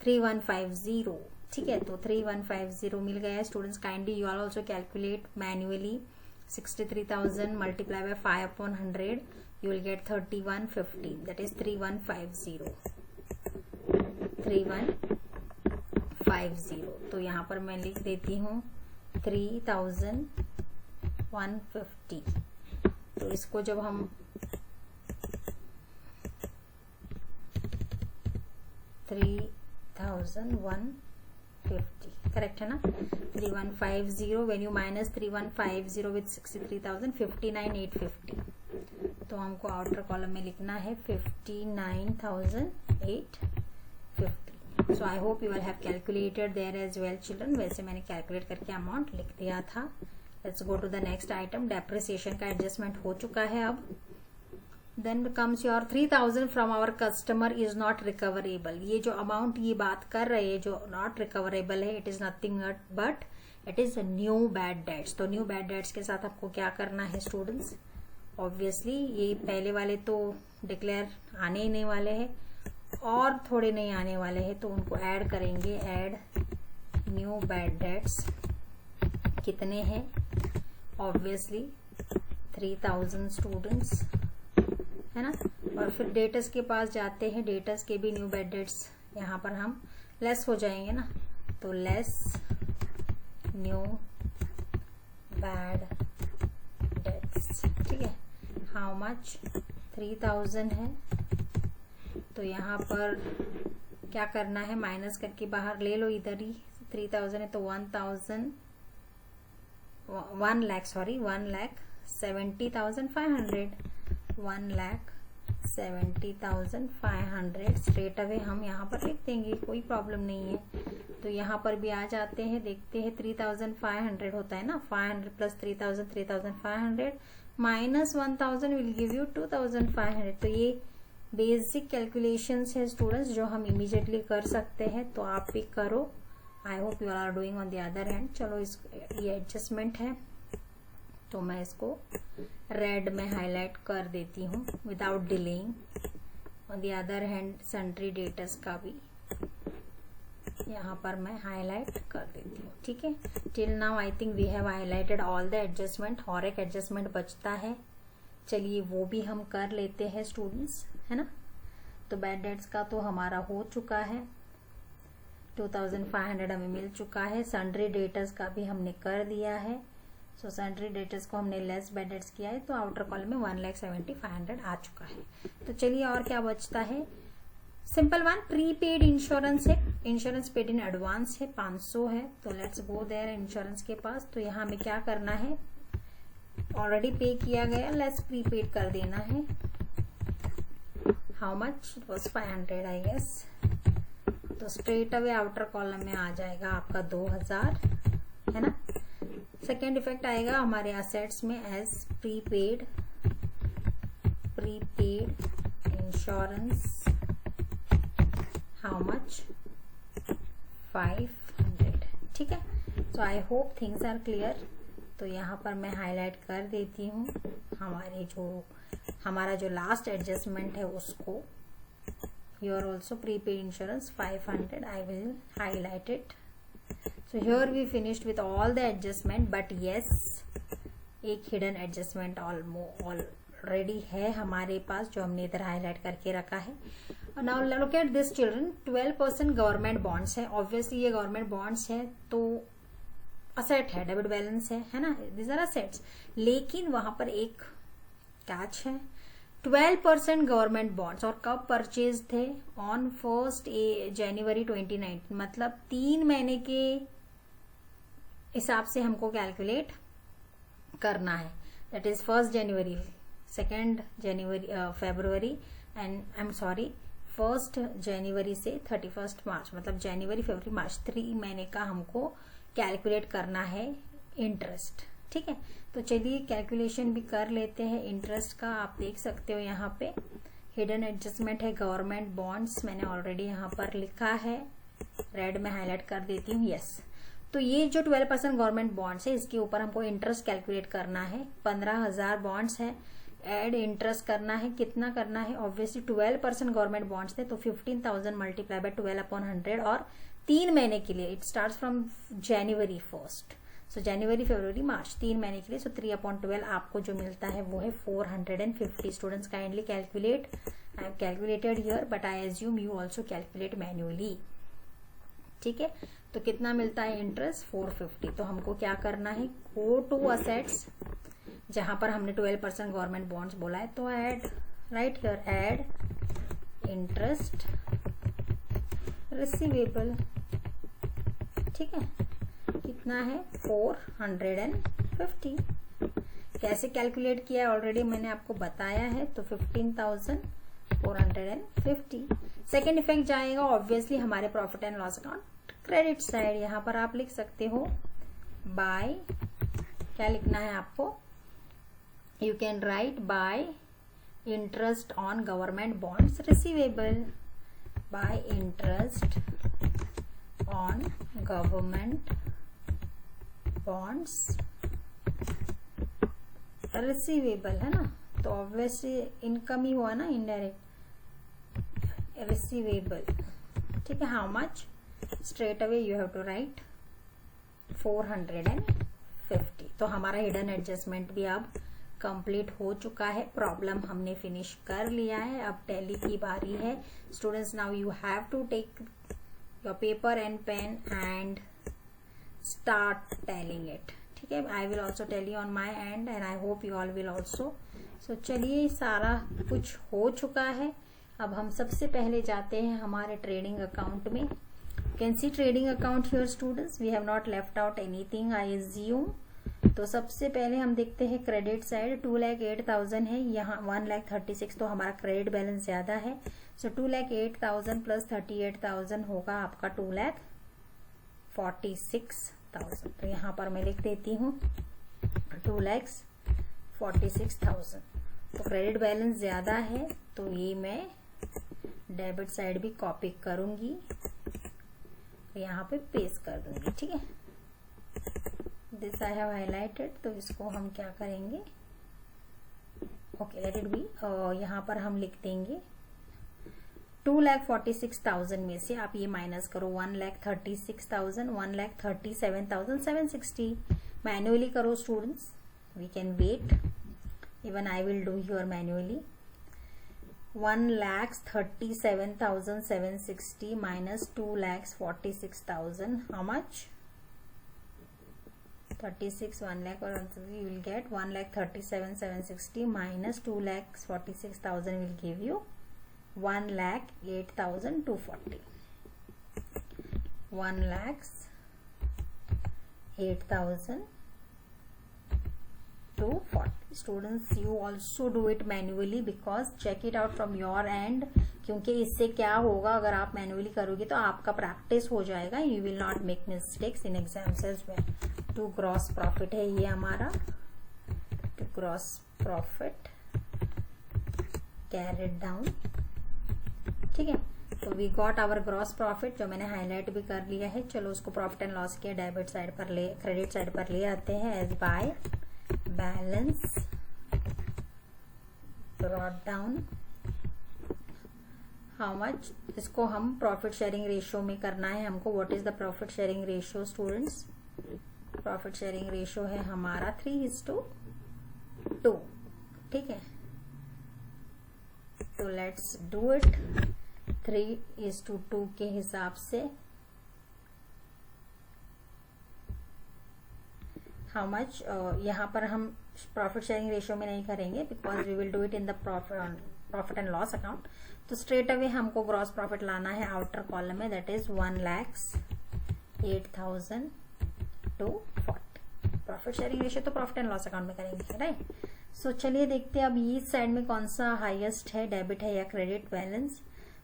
[SPEAKER 1] 3150। ठीक है, तो 3150 मिल गया है students. Kindly you are also calculate manually. 63,000 multiply by 5/100, you will get 3150, that is 3150। तो यहाँ पर मैं लिख देती हूँ 3150। तो इसको जब हम 3150 करेक्ट है ना? 3150 when you minus 3150 with 63,000, 59,850। तो हमको आउटर कॉलम में लिखना है 59,850। So I hope you will have calculated there as well children। वैसे मैंने कैलकुलेट करके अमाउंट लिख दिया था। Let's go to the next item। Depreciation का एडजस्टमेंट हो चुका है अब। Then comes your 3,000 from our customer is not recoverable। ये जो अमाउंट ये बात कर रहे हैं जो not recoverable है, it is nothing but it is a new bad debts। तो न्यू बैड डेट्स के साथ आपको क्या करना है स्टूडेंट्स? ऑब्वियसली ये पहले वाले तो डिक्लेयर आने ही नहीं वाले हैं और थोड़े नहीं आने वाले हैं, तो उनको ऐड करेंगे। ऐड न्यू बैड डेट्स कितने हैं? ऑब्वियसली 3,000 स्टूडेंट्स, है ना। और फिर डेटर्स के पास जाते हैं। डेटर्स के भी न्यू बैड डेट्स यहाँ पर हम लेस हो जाएंगे ना, तो लेस न्यू बैड डेट्स। ठीक है, हाउ मच? 3,000 है। तो यहाँ पर क्या करना है? माइनस करके बाहर ले लो, इधर ही 3,000 है तो 1,70,500 1,70,500 स्ट्रेट अवे हम यहाँ पर लिख देंगे, कोई प्रॉब्लम नहीं है। तो यहाँ पर भी आ जाते हैं, देखते हैं 3,500 होता है ना। 500 plus 3,000 3,500 minus 1,000 will give you 2,500। तो ये बेसिक कैलकुलेशंस है स्टूडेंट्स जो हम इमीडिएटली कर सकते हैं, तो आप भी करो। I hope you are doing on the other hand. चलो ये एडजस्टमेंट है तो मैं इसको रेड में हाईलाइट कर देती हूँ without delaying. On the other hand sundry debtors का भी यहाँ पर मैं हाईलाइट कर देती हूँ। ठीक है, till now I think we have highlighted all the adjustment. और एक एडजस्टमेंट बचता है, चलिए वो भी हम कर लेते हैं स्टूडेंट्स, है ना। तो बैड डेट्स का तो हमारा हो चुका है, 2500 हमें मिल चुका है। सन्ड्री डेटर्स का भी हमने कर दिया है। सो सन्ड्री डेटर्स को हमने लेस बैड डेट्स किया है, तो आउटर कॉलम में 1,75,500 आ चुका है। तो चलिए और क्या बचता है, सिंपल वन, प्रीपेड इंश्योरेंस है, इंश्योरेंस पेड इन एडवांस है, 500 है। तो लेट्स गो देयर इंश्योरेंस के पास। तो यहाँ हमें क्या करना है, ऑलरेडी पे किया गया, लेस प्रीपेड कर देना है। How much, it was 500 I guess. तो स्ट्रेट अवे आउटर कॉलम में आ जाएगा आपका 2000, है ना। सेकेंड इफेक्ट आएगा हमारे असेट्स में as prepaid insurance, how much, 500। ठीक है, so I hope things are clear. तो यहाँ पर मैं हाईलाइट कर देती हूँ हमारा जो लास्ट एडजस्टमेंट है उसको। Here also prepaid insurance 500. I will highlight it. So here we finished with all the adjustment, but yes, एक hidden adjustment already है हमारे पास जो हमने इधर हाईलाइट करके रखा है। Now look at this children, 12% government bonds है। ऑब्वियसली ये गवर्नमेंट बॉन्ड्स है तो असेट है, डेबिट बैलेंस है ना, दिस आर असेट्स। लेकिन वहां पर एक कैच है, 12% गवर्नमेंट बॉन्ड्स, और कब परचेज थे, ऑन 1 जनवरी 2019, मतलब 3 महीने के हिसाब से हमको कैलकुलेट करना है। That is 1 January, 2 January, February and I am sorry 1 जनवरी से 31 मार्च, मतलब जनवरी, फरवरी, मार्च, 3 महीने का हमको कैलकुलेट करना है इंटरेस्ट। ठीक है, तो चलिए कैलकुलेशन भी कर लेते हैं इंटरेस्ट का। आप देख सकते हो यहाँ पे हिडन एडजस्टमेंट है गवर्नमेंट बॉन्ड्स, मैंने ऑलरेडी यहाँ पर लिखा है, रेड में हाईलाइट कर देती हूँ। यस, तो ये जो 12% गवर्नमेंट बॉन्ड्स है इसके ऊपर हमको इंटरेस्ट कैलकुलेट करना है। 15,000 बॉन्ड्स है, एड इंटरेस्ट करना है, कितना करना है, ऑब्वियसली 12% गवर्नमेंट बॉन्ड्स थे तो 15,000 मल्टीप्लाई बाय 12/100, और 3 महीने के लिए, इट स्टार्ट फ्रॉम जनवरी 1, सो जनवरी, फरवरी, मार्च, 3 महीने के लिए। सो 3/12 आपको जो मिलता है वो है 450। Students kindly calculate, I have calculated here but I assume you also calculate manually. ठीक है, तो कितना मिलता है इंटरेस्ट, 450। तो हमको क्या करना है, गो टू असेट्स, जहां पर हमने 12% गवर्नमेंट बॉन्ड्स बोला है, तो add, right here, add interest receivable. ठीक है, कितना है, 450। कैसे कैलकुलेट किया है ऑलरेडी मैंने आपको बताया है, तो 15,450। सेकेंड इफेक्ट जाएगा ऑब्वियसली हमारे profit and loss account credit side. यहां पर आप लिख सकते हो बाय, क्या लिखना है आपको, you can right bye interest on government bonds receivable, bye interest on government bonds receivable, है ना। तो ऑब्वियसली इनकम ही हुआ ना, इनडायरेक्ट रिसीवेबल। ठीक है, how much, straight away you have to write 450। तो हमारा हिडन एडजस्टमेंट भी अब कंप्लीट हो चुका है, प्रॉब्लम हमने फिनिश कर लिया है। अब टैली की बारी है students. Now you have to take your paper and pen and start telling it. ठीक है, I will also tell you on my end and I hope you all will also. So चलिए, सारा कुछ हो चुका है। अब हम सबसे पहले जाते हैं हमारे ट्रेडिंग अकाउंट में। You can see trading account here students, we have not left out anything I assume. तो सबसे पहले हम देखते हैं क्रेडिट साइड, 2,08,000 है, यहाँ 1,36,000, तो हमारा क्रेडिट बैलेंस ज्यादा है। सो 2,08,000 प्लस 38,000 होगा आपका 2,46,000। तो यहाँ पर मैं लिख देती हूँ 2,46,000। तो क्रेडिट बैलेंस ज़्यादा है तो ये मैं डेबिट साइड भी कॉपी करूंगी, यहाँ पे पेस्ट कर दूंगी, ठीक है। दिस आई हैव हाईलाइटेड, तो इसको हम क्या करेंगे, ओके लेट इट बी, यहाँ पर हम लिख देंगे 2,46,000 में से आप ये माइनस करो 1,36,000, 1,37,760 मैन्युअली करो students, we can wait, even I will do here manually. 1,37,760 minus 2,46,000, how much? 36, 1 lakh, or you will get 1,37,760 minus 2,46,000 will give you 1,08,240. 1,08,240. Students, you also do it manually because check it out from your end, क्योंकि इससे क्या होगा, अगर आप manually करोगे तो आपका practice हो जाएगा, you will not make mistakes in exams as well. To gross profit है ये हमारा, to gross profit carried down, ठीक है। तो we got our gross profit, जो मैंने हाईलाइट भी कर लिया है। चलो उसको प्रॉफिट एंड लॉस के डेबिट साइड पर ले, क्रेडिट साइड पर ले आते हैं as by balance brought down. How much, इसको हम प्रॉफिट शेयरिंग रेशियो में करना है हमको। What is the profit sharing ratio students? Profit sharing ratio है हमारा 3:2, ठीक है। तो लेट्स डू इट 3:2 के हिसाब से। हाउ मच, यहाँ पर हम प्रॉफिट शेयरिंग रेशियो में नहीं करेंगे because we will do it in the profit and loss account. तो स्ट्रेट अवे हमको ग्रॉस प्रॉफिट लाना है आउटर कॉलम में, that is 1,08,240। Profit sharing ratio तो प्रॉफिट एंड लॉस अकाउंट में करेंगे, राइट। सो चलिए देखते हैं अब इस साइड में कौन सा हाईएस्ट है, डेबिट है या क्रेडिट बैलेंस।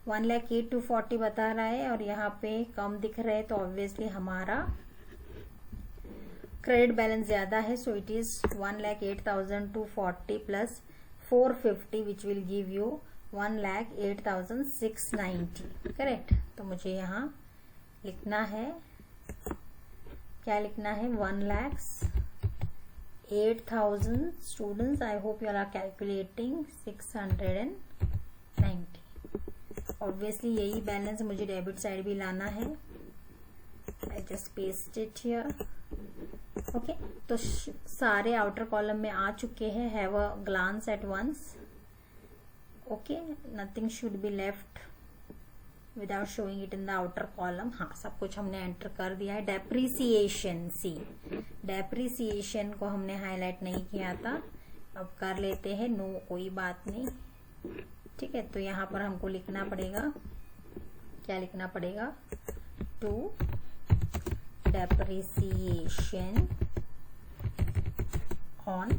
[SPEAKER 1] 1,08,240 बता रहा है और यहाँ पे कम दिख रहे हैं, तो ऑब्वियसली हमारा क्रेडिट बैलेंस ज्यादा है। So it is 1,08,240 plus 450 which will give you 1,08,690, correct. तो मुझे यहाँ लिखना है, क्या लिखना है, 1,08,000 students, I hope you are calculating 690। Obviously यही बैलेंस मुझे डेबिट साइड भी लाना है। I just paste it here, okay. तो सारे आउटर कॉलम में आ चुके हैं, have a glance at once, okay. Nothing should be left without showing it in the outer column. हाँ, सब कुछ हमने एंटर कर दिया है। डेप्रीसिएशन, सी डेप्रीसिएशन को हमने हाईलाइट नहीं किया था, अब कर लेते हैं, नो कोई बात नहीं, ठीक है। तो यहाँ पर हमको लिखना पड़ेगा, क्या लिखना पड़ेगा, to depreciation on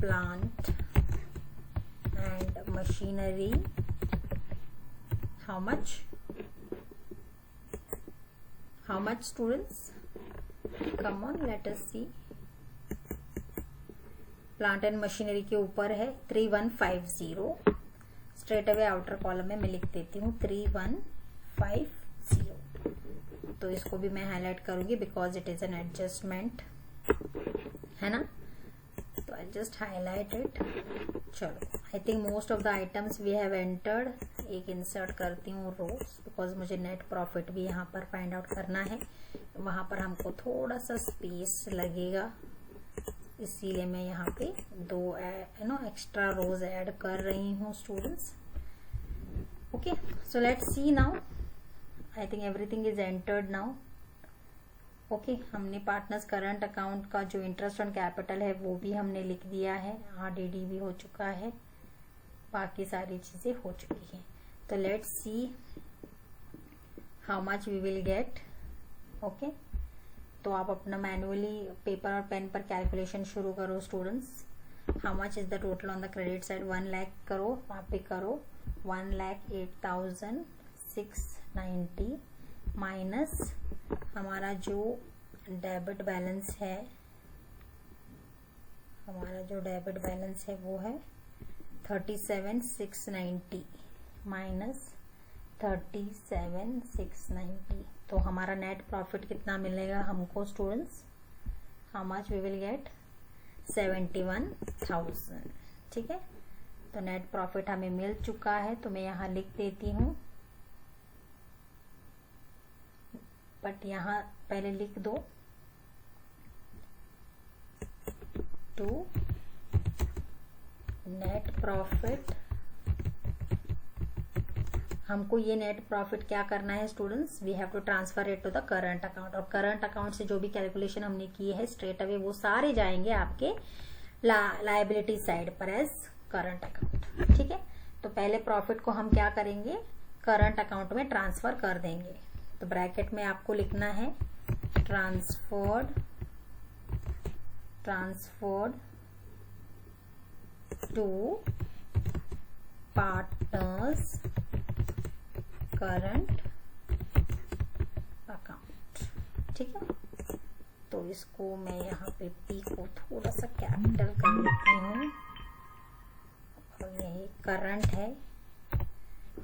[SPEAKER 1] plant and machinery, how much students, come on let us see। Plant and machinery के ऊपर है 3,150, स्ट्रेट अवे आउटर कॉलम में मैं लिख देती हूँ 3,150। तो इसको भी मैं हाईलाइट करूंगी because it is an adjustment, है ना। तो आई जस्ट हाईलाइट इट। चलो, I think most of the items we have entered. एक इंसर्ट करती हूँ रोज, बिकॉज मुझे नेट प्रॉफिट भी यहाँ पर फाइंड आउट करना है, वहां पर हमको थोड़ा सा स्पेस लगेगा, इसीलिए मैं यहाँ पे 2 एक्स्ट्रा रोज ऐड कर रही हूँ students, okay. So let's C now, I think everything is entered now, okay. हमने पार्टनर्स करंट अकाउंट का जो इंटरेस्ट ऑन कैपिटल है वो भी हमने लिख दिया है, RDD भी हो चुका है, बाकी सारी चीजें हो चुकी हैं। तो let's see how much we will get, okay. तो आप अपना मैनुअली पेपर और पेन पर कैलकुलेशन शुरू करो students. How much is the total on the credit side, 1 lakh करो, वहाँ पे करो 1,08,690 माइनस हमारा जो डेबिट बैलेंस है हमारा जो डेबिट बैलेंस है वो है 37,690 माइनस 37,690। तो हमारा नेट प्रॉफिट कितना मिलेगा हमको students? How much we will get? 71,000। ठीक है, तो नेट प्रॉफिट हमें मिल चुका है, तो मैं यहाँ लिख देती हूँ, बट यहाँ पहले लिख दो टू नेट प्रॉफिट। हमको ये नेट प्रॉफिट क्या करना है students? We have to transfer it to the current account, और करंट अकाउंट से जो भी कैलकुलेशन हमने की है स्ट्रेट अवे वो सारे जाएंगे आपके लायबिलिटी साइड पर एज करंट अकाउंट। ठीक है, तो पहले प्रॉफिट को हम क्या करेंगे? करंट अकाउंट में ट्रांसफर कर देंगे। तो ब्रैकेट में आपको लिखना है transferred to partners current account. ठीक है, तो इसको मैं यहाँ पे पी को थोड़ा सा कैपिटल कर लेती हूँ, और यही करंट है,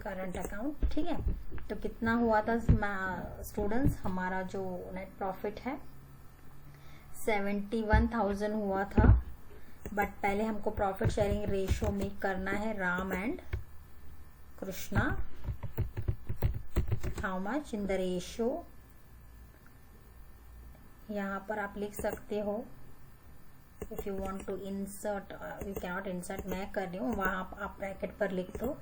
[SPEAKER 1] करंट अकाउंट। ठीक है, तो कितना हुआ था स्टूडेंट्स? हमारा जो नेट प्रॉफिट है 71,000 हुआ था, बट पहले हमको प्रॉफिट शेयरिंग रेशियो में करना है Ram and Krishna. How much in the ratio? यहाँ पर आप लिख सकते हो, if you want to insert, you cannot insert, मैं कर रही हूँ, वहां आप ब्रैकेट पर लिख दो।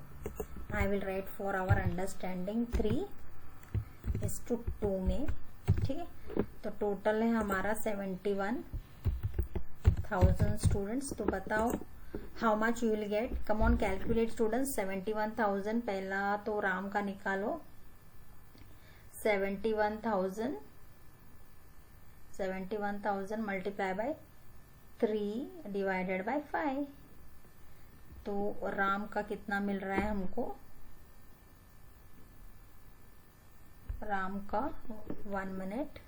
[SPEAKER 1] I will write for our understanding 3:2 में। ठीक है, तो टोटल है हमारा 71,000 स्टूडेंट्स। तो बताओ how much you will gate? Come on calculate students. 71,000 पहला तो राम का निकालो, 71,000 मल्टीप्लाई बाय 3 डिवाइडेड बाय 5। तो राम का कितना मिल रहा है हमको? राम का 1 मिनट।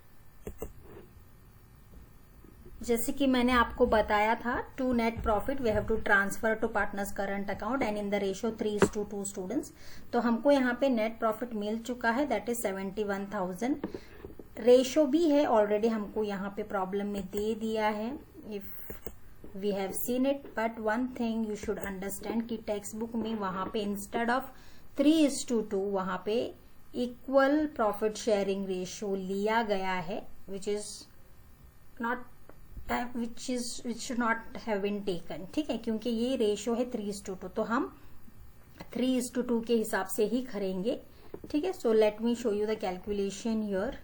[SPEAKER 1] जैसे कि मैंने आपको बताया था, to net profit we have to transfer to partners current account and in the ratio 3:2 students. तो हमको यहाँ पे नेट प्रॉफिट मिल चुका है, दैट इज 71,000। रेशियो भी है ऑलरेडी, हमको यहाँ पे प्रॉब्लम में दे दिया है, if we have seen it. But one thing you should understand कि टेक्स्ट बुक में वहां पे इंस्टेड ऑफ 3:2 वहां पे इक्वल प्रॉफिट शेयरिंग रेशियो लिया गया है, which should not have been taken. ठीक है, क्योंकि ये रेशियो है 3:2, तो हम 3:2 के हिसाब से ही करेंगे। ठीक है, so let me show you the calculation here.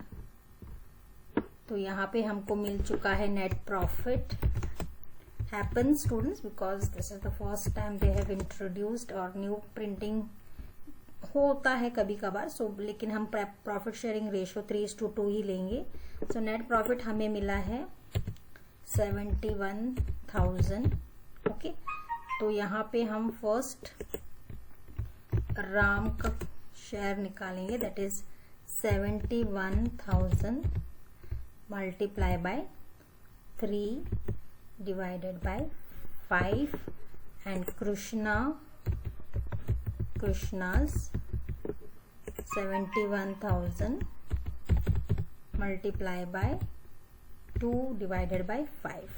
[SPEAKER 1] तो यहाँ पे हमको मिल चुका है net profit. happens students because this is the first time they have introduced और न्यू प्रिंटिंग होता है कभी कभार, सो लेकिन हम प्रॉफिट शेयरिंग रेशियो 3:2 ही लेंगे। सो नेट प्रॉफिट हमें मिला है 71,000। ओके, तो यहाँ पे हम फर्स्ट राम का शेयर निकालेंगे, that is 71,000 multiply by 3 divided by 5 and Krishna's 71,000 multiply by 2 divided by 5.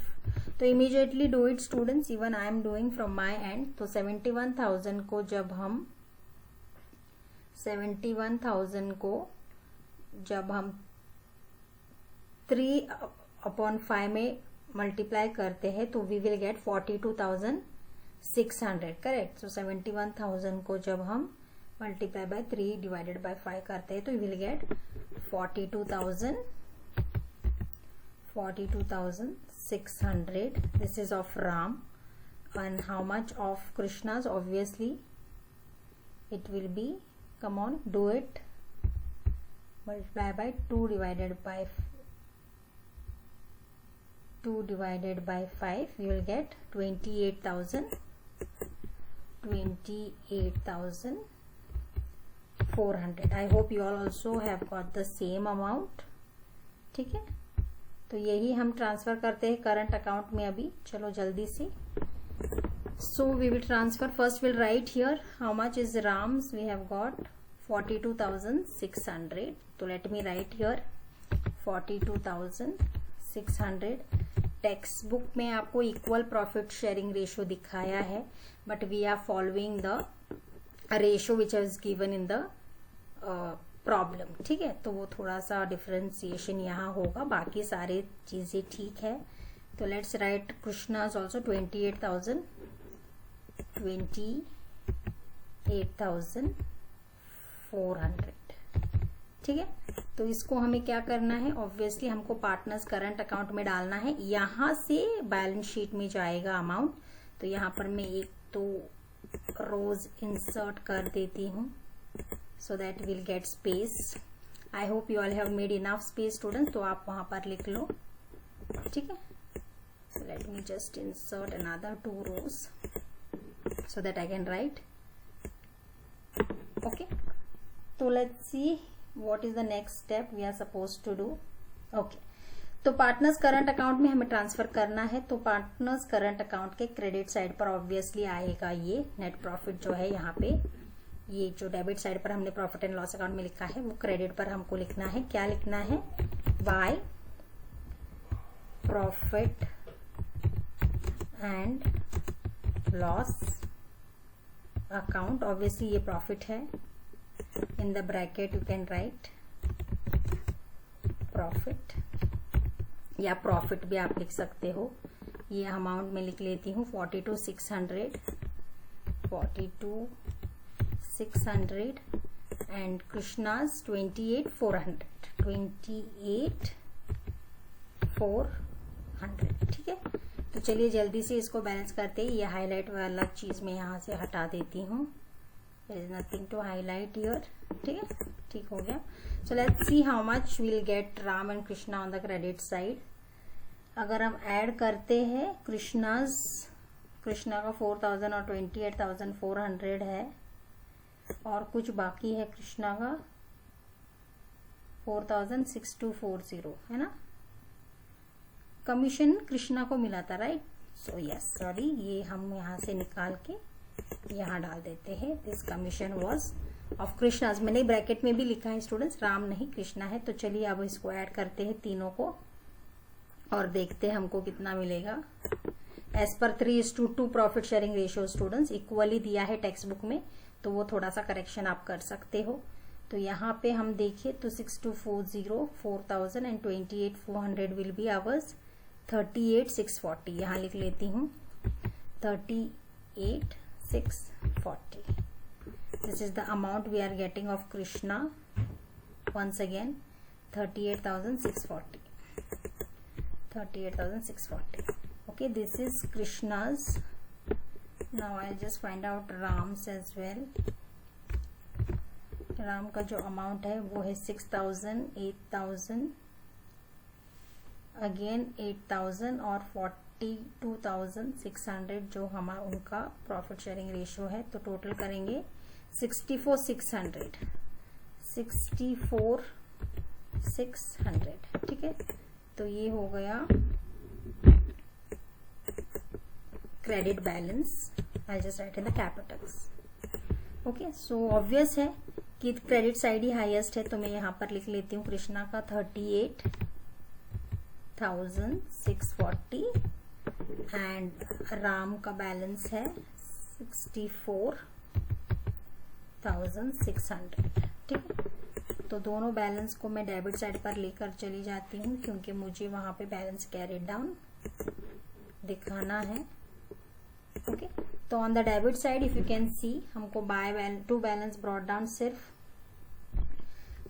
[SPEAKER 1] तो immediately do it students, even I am doing from my end। तो 71,000 को जब हम 3/5 में मल्टीप्लाई करते हैं तो वी विल गेट 42,600। करेक्ट, सो 71,000 को जब हम मल्टीप्लाई बाय 3 डिवाइडेड बाय 5 करते हैं तो we will get 42,600। This is of Ram. And how much of Krishna's? Obviously it will be, come on do it, multiply by 2 divided by 5, you will get 28,400। I hope you all also have got the same amount। ठीक है, तो यही हम transfer करते हैं current account में अभी। चलो जल्दी से। So we will transfer, first will write here how much is Ram's, we have got 42,600। तो let me write here 42,600। Text book में आपको इक्वल प्रॉफिट शेयरिंग रेशियो दिखाया है, but we are following the ratio which is given in the problem. ठीक है, तो वो थोड़ा सा डिफरेंशिएशन यहाँ होगा, बाकी सारे चीजें ठीक है। तो लेट्स राइट कृष्णाज ऑल्सो 28,400। ठीक है, तो इसको हमें क्या करना है, ऑब्वियसली हमको पार्टनर्स करंट अकाउंट में डालना है। यहां से बैलेंस शीट में जाएगा अमाउंट। तो यहाँ पर मैं एक तो रोज इंसर्ट कर देती हूँ so that we'll get space. I hope you all have made enough space students, तो आप वहां पर लिख लो। ठीक है, so let me just insert another 2 rows so that I can write. Okay, so let's see what is the next step we are supposed to do. Okay, तो partners current account में हमें ट्रांसफर करना है। तो partners current account के credit side पर obviously आएगा ये नेट प्रॉफिट जो है। यहाँ पे ये जो डेबिट साइड पर हमने प्रॉफिट एंड लॉस अकाउंट में लिखा है, वो क्रेडिट पर हमको लिखना है। क्या लिखना है, bye profit and loss account. Obviously ये प्रॉफिट है, इन the bracket you can right profit, या प्रॉफिट भी आप लिख सकते हो। ये अमाउंट में लिख लेती हूँ 42,600 एंड कृष्णाज 28,400। ठीक है, तो चलिए जल्दी से इसको बैलेंस करते हैं। ये हाईलाइट वाला चीज मैं यहाँ से हटा देती हूँ, there is nothing to highlight here. ठीक है, ठीक हो गया। So let's see how much will get Ram and Krishna on the credit side. अगर हम ऐड करते हैं कृष्णा का 4,000 और 28,400 है, और कुछ बाकी है कृष्णा का 4,6240 है ना। कमीशन कृष्णा को मिला था, राइट। सो यस, सॉरी, ये हम यहाँ से निकाल के यहाँ डाल देते हैं। This commission was of Krishna. मैंने ब्रैकेट में भी लिखा है स्टूडेंट्स, राम नहीं कृष्णा है। तो चलिए अब इसको ऐड करते हैं तीनों को और देखते हैं हमको कितना मिलेगा। एज पर 3:2 profit sharing ratio students equally दिया है टेक्स्ट बुक में, तो वो थोड़ा सा करेक्शन आप कर सकते हो। तो यहाँ पे हम देखें तो 6240, 4,000 एंड 28,400 विल बी आवर्स 38,640। यहाँ लिख लेती हूँ 38,640। This is the amount we are getting of Krishna. Once again 38,640, 38,640। Okay, this is Krishna's. Now I'll just find out Ram's as well. Ram का जो अमाउंट है वो है 6,000, 8,000, अगेन 8,000 और 42,600 जो हमारा उनका प्रॉफिट शेयरिंग रेशियो है। तो टोटल करेंगे 64,600, 64,600। ठीक है, तो ये हो गया credit balance. I just right in the Capitals. Okay, so obvious है कि क्रेडिट साइड ही हाईएस्ट है, तो मैं यहाँ पर लिख लेती हूँ कृष्णा का 38,640 एंड राम का बैलेंस है 64,600। ठीक है, तो दोनों बैलेंस को मैं डेबिट साइड पर लेकर चली जाती हूँ, क्योंकि मुझे वहां पे बैलेंस कैरी डाउन दिखाना है। ओके, तो on the debit side if you can सी, हमको टू बैलेंस ब्रॉट डाउन सिर्फ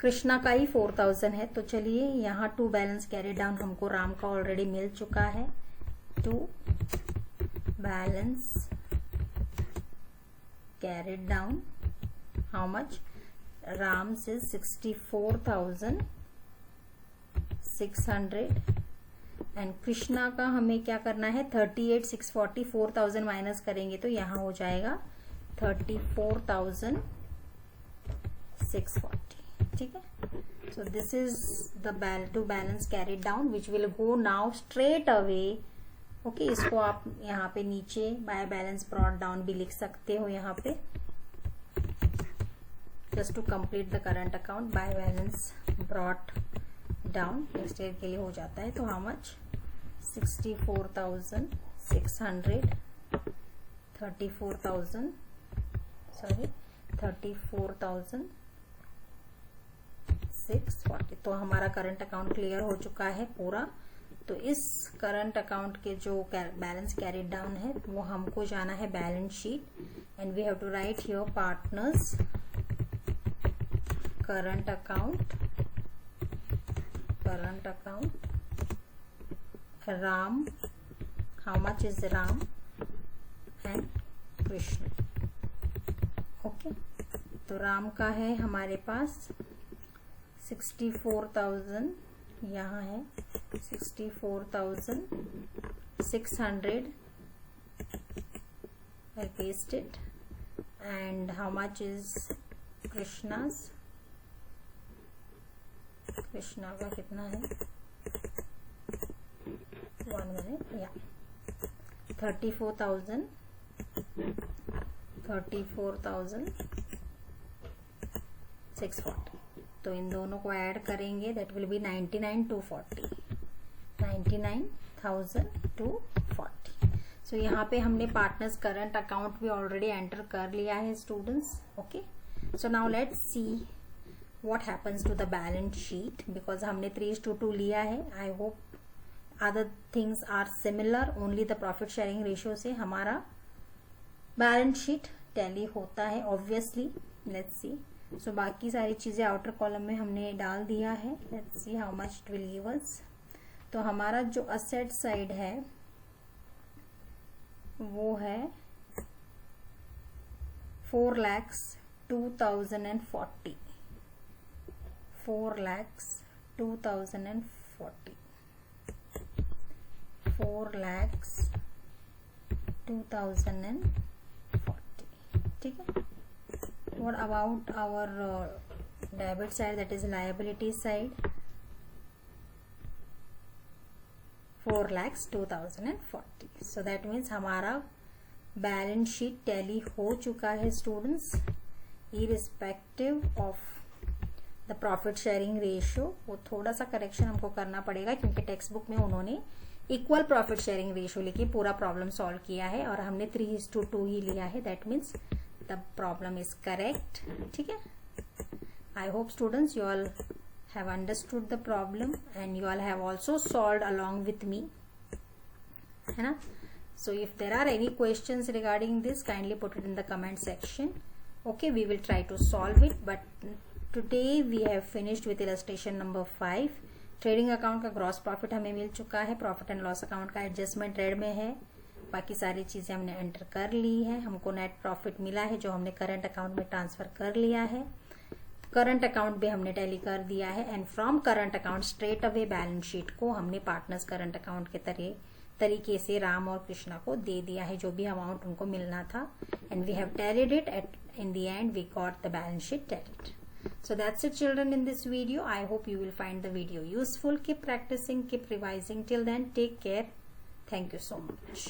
[SPEAKER 1] कृष्णा का ही 4,000 है। तो चलिए यहाँ टू बैलेंस कैरी डाउन हमको राम का ऑलरेडी मिल चुका है। To balance carried down how much, Ram's is 64,600 and Krishna का हमें क्या करना है 38,640, 4,000 माइनस करेंगे तो यहाँ हो जाएगा 34,640। ठीक है, So this is the to balance carried down which will go now straight away. Okay इसको आप यहाँ पे नीचे बाय बैलेंस ब्रॉट डाउन भी लिख सकते हो यहाँ पे, just to complete the current account by balance brought down next year के लिए हो जाता है. तो हाउ मच 64,600 34,640. तो हमारा करंट अकाउंट क्लियर हो चुका है पूरा. तो इस करंट अकाउंट के जो बैलेंस कैरिड डाउन है वो हमको जाना है balance sheet, and we have to write here partners current account Ram, how much is Ram and Krishna. Okay तो राम का है हमारे पास 64,000, यहाँ है 64,600. I paste it. And how much is Krishna's? Krishna का कितना है 1 minute, yeah 34,640. तो इन दोनों को ऐड करेंगे दैट विल बी 99,240. सो यहाँ पे हमने पार्टनर्स करंट अकाउंट भी ऑलरेडी एंटर कर लिया है students. Okay so now let's see what happens to the balance sheet, because हमने 3:2 लिया है. I hope other things are similar, only the profit sharing ratio से हमारा बैलेंस शीट टैली होता है ऑब्वियसली. Let's see. सो बाकी सारी चीजें आउटर कॉलम में हमने डाल दिया है. Let's see how much it will give us. तो हमारा जो असेट साइड है वो है 4,02,040. 4,02,040. 4,02,040. ठीक है. What about our debit side, that is liability side? 4,02,040. So that means हमारा बैलेंस शीट टैली हो चुका है students, irrespective of the profit sharing ratio. वो थोड़ा सा करेक्शन हमको करना पड़ेगा क्योंकि टेक्स्ट बुक में उन्होंने इक्वल प्रॉफिट शेयरिंग रेशियो लिखी, पूरा प्रॉब्लम सॉल्व किया है और हमने 3:2 ही लिया है. That means the problem is correct. ठीक है. I hope students you all have understood the problem and you all have also solved along with me, है ना. So if there are any questions regarding this, kindly put it in the comment section. Okay, we will try to solve it, but today we have finished with illustration number 5. Trading account का gross profit हमें मिल चुका है, profit and loss account का adjustment red में है, बाकी सारी चीजें हमने एंटर कर ली है. हमको नेट प्रॉफिट मिला है जो हमने करंट अकाउंट में ट्रांसफर कर लिया है. करंट अकाउंट भी हमने टैली कर दिया है, and from current account straight away balance sheet को हमने पार्टनर्स करंट अकाउंट के तरीके से राम और कृष्णा को दे दिया है जो भी अमाउंट उनको मिलना था, and we have tallied it. At in the end we got the balance sheet tallied. So that's it children in this video. I hope you will find the video useful. Keep practicing, keep revising. Till then, take care. Thank you so much.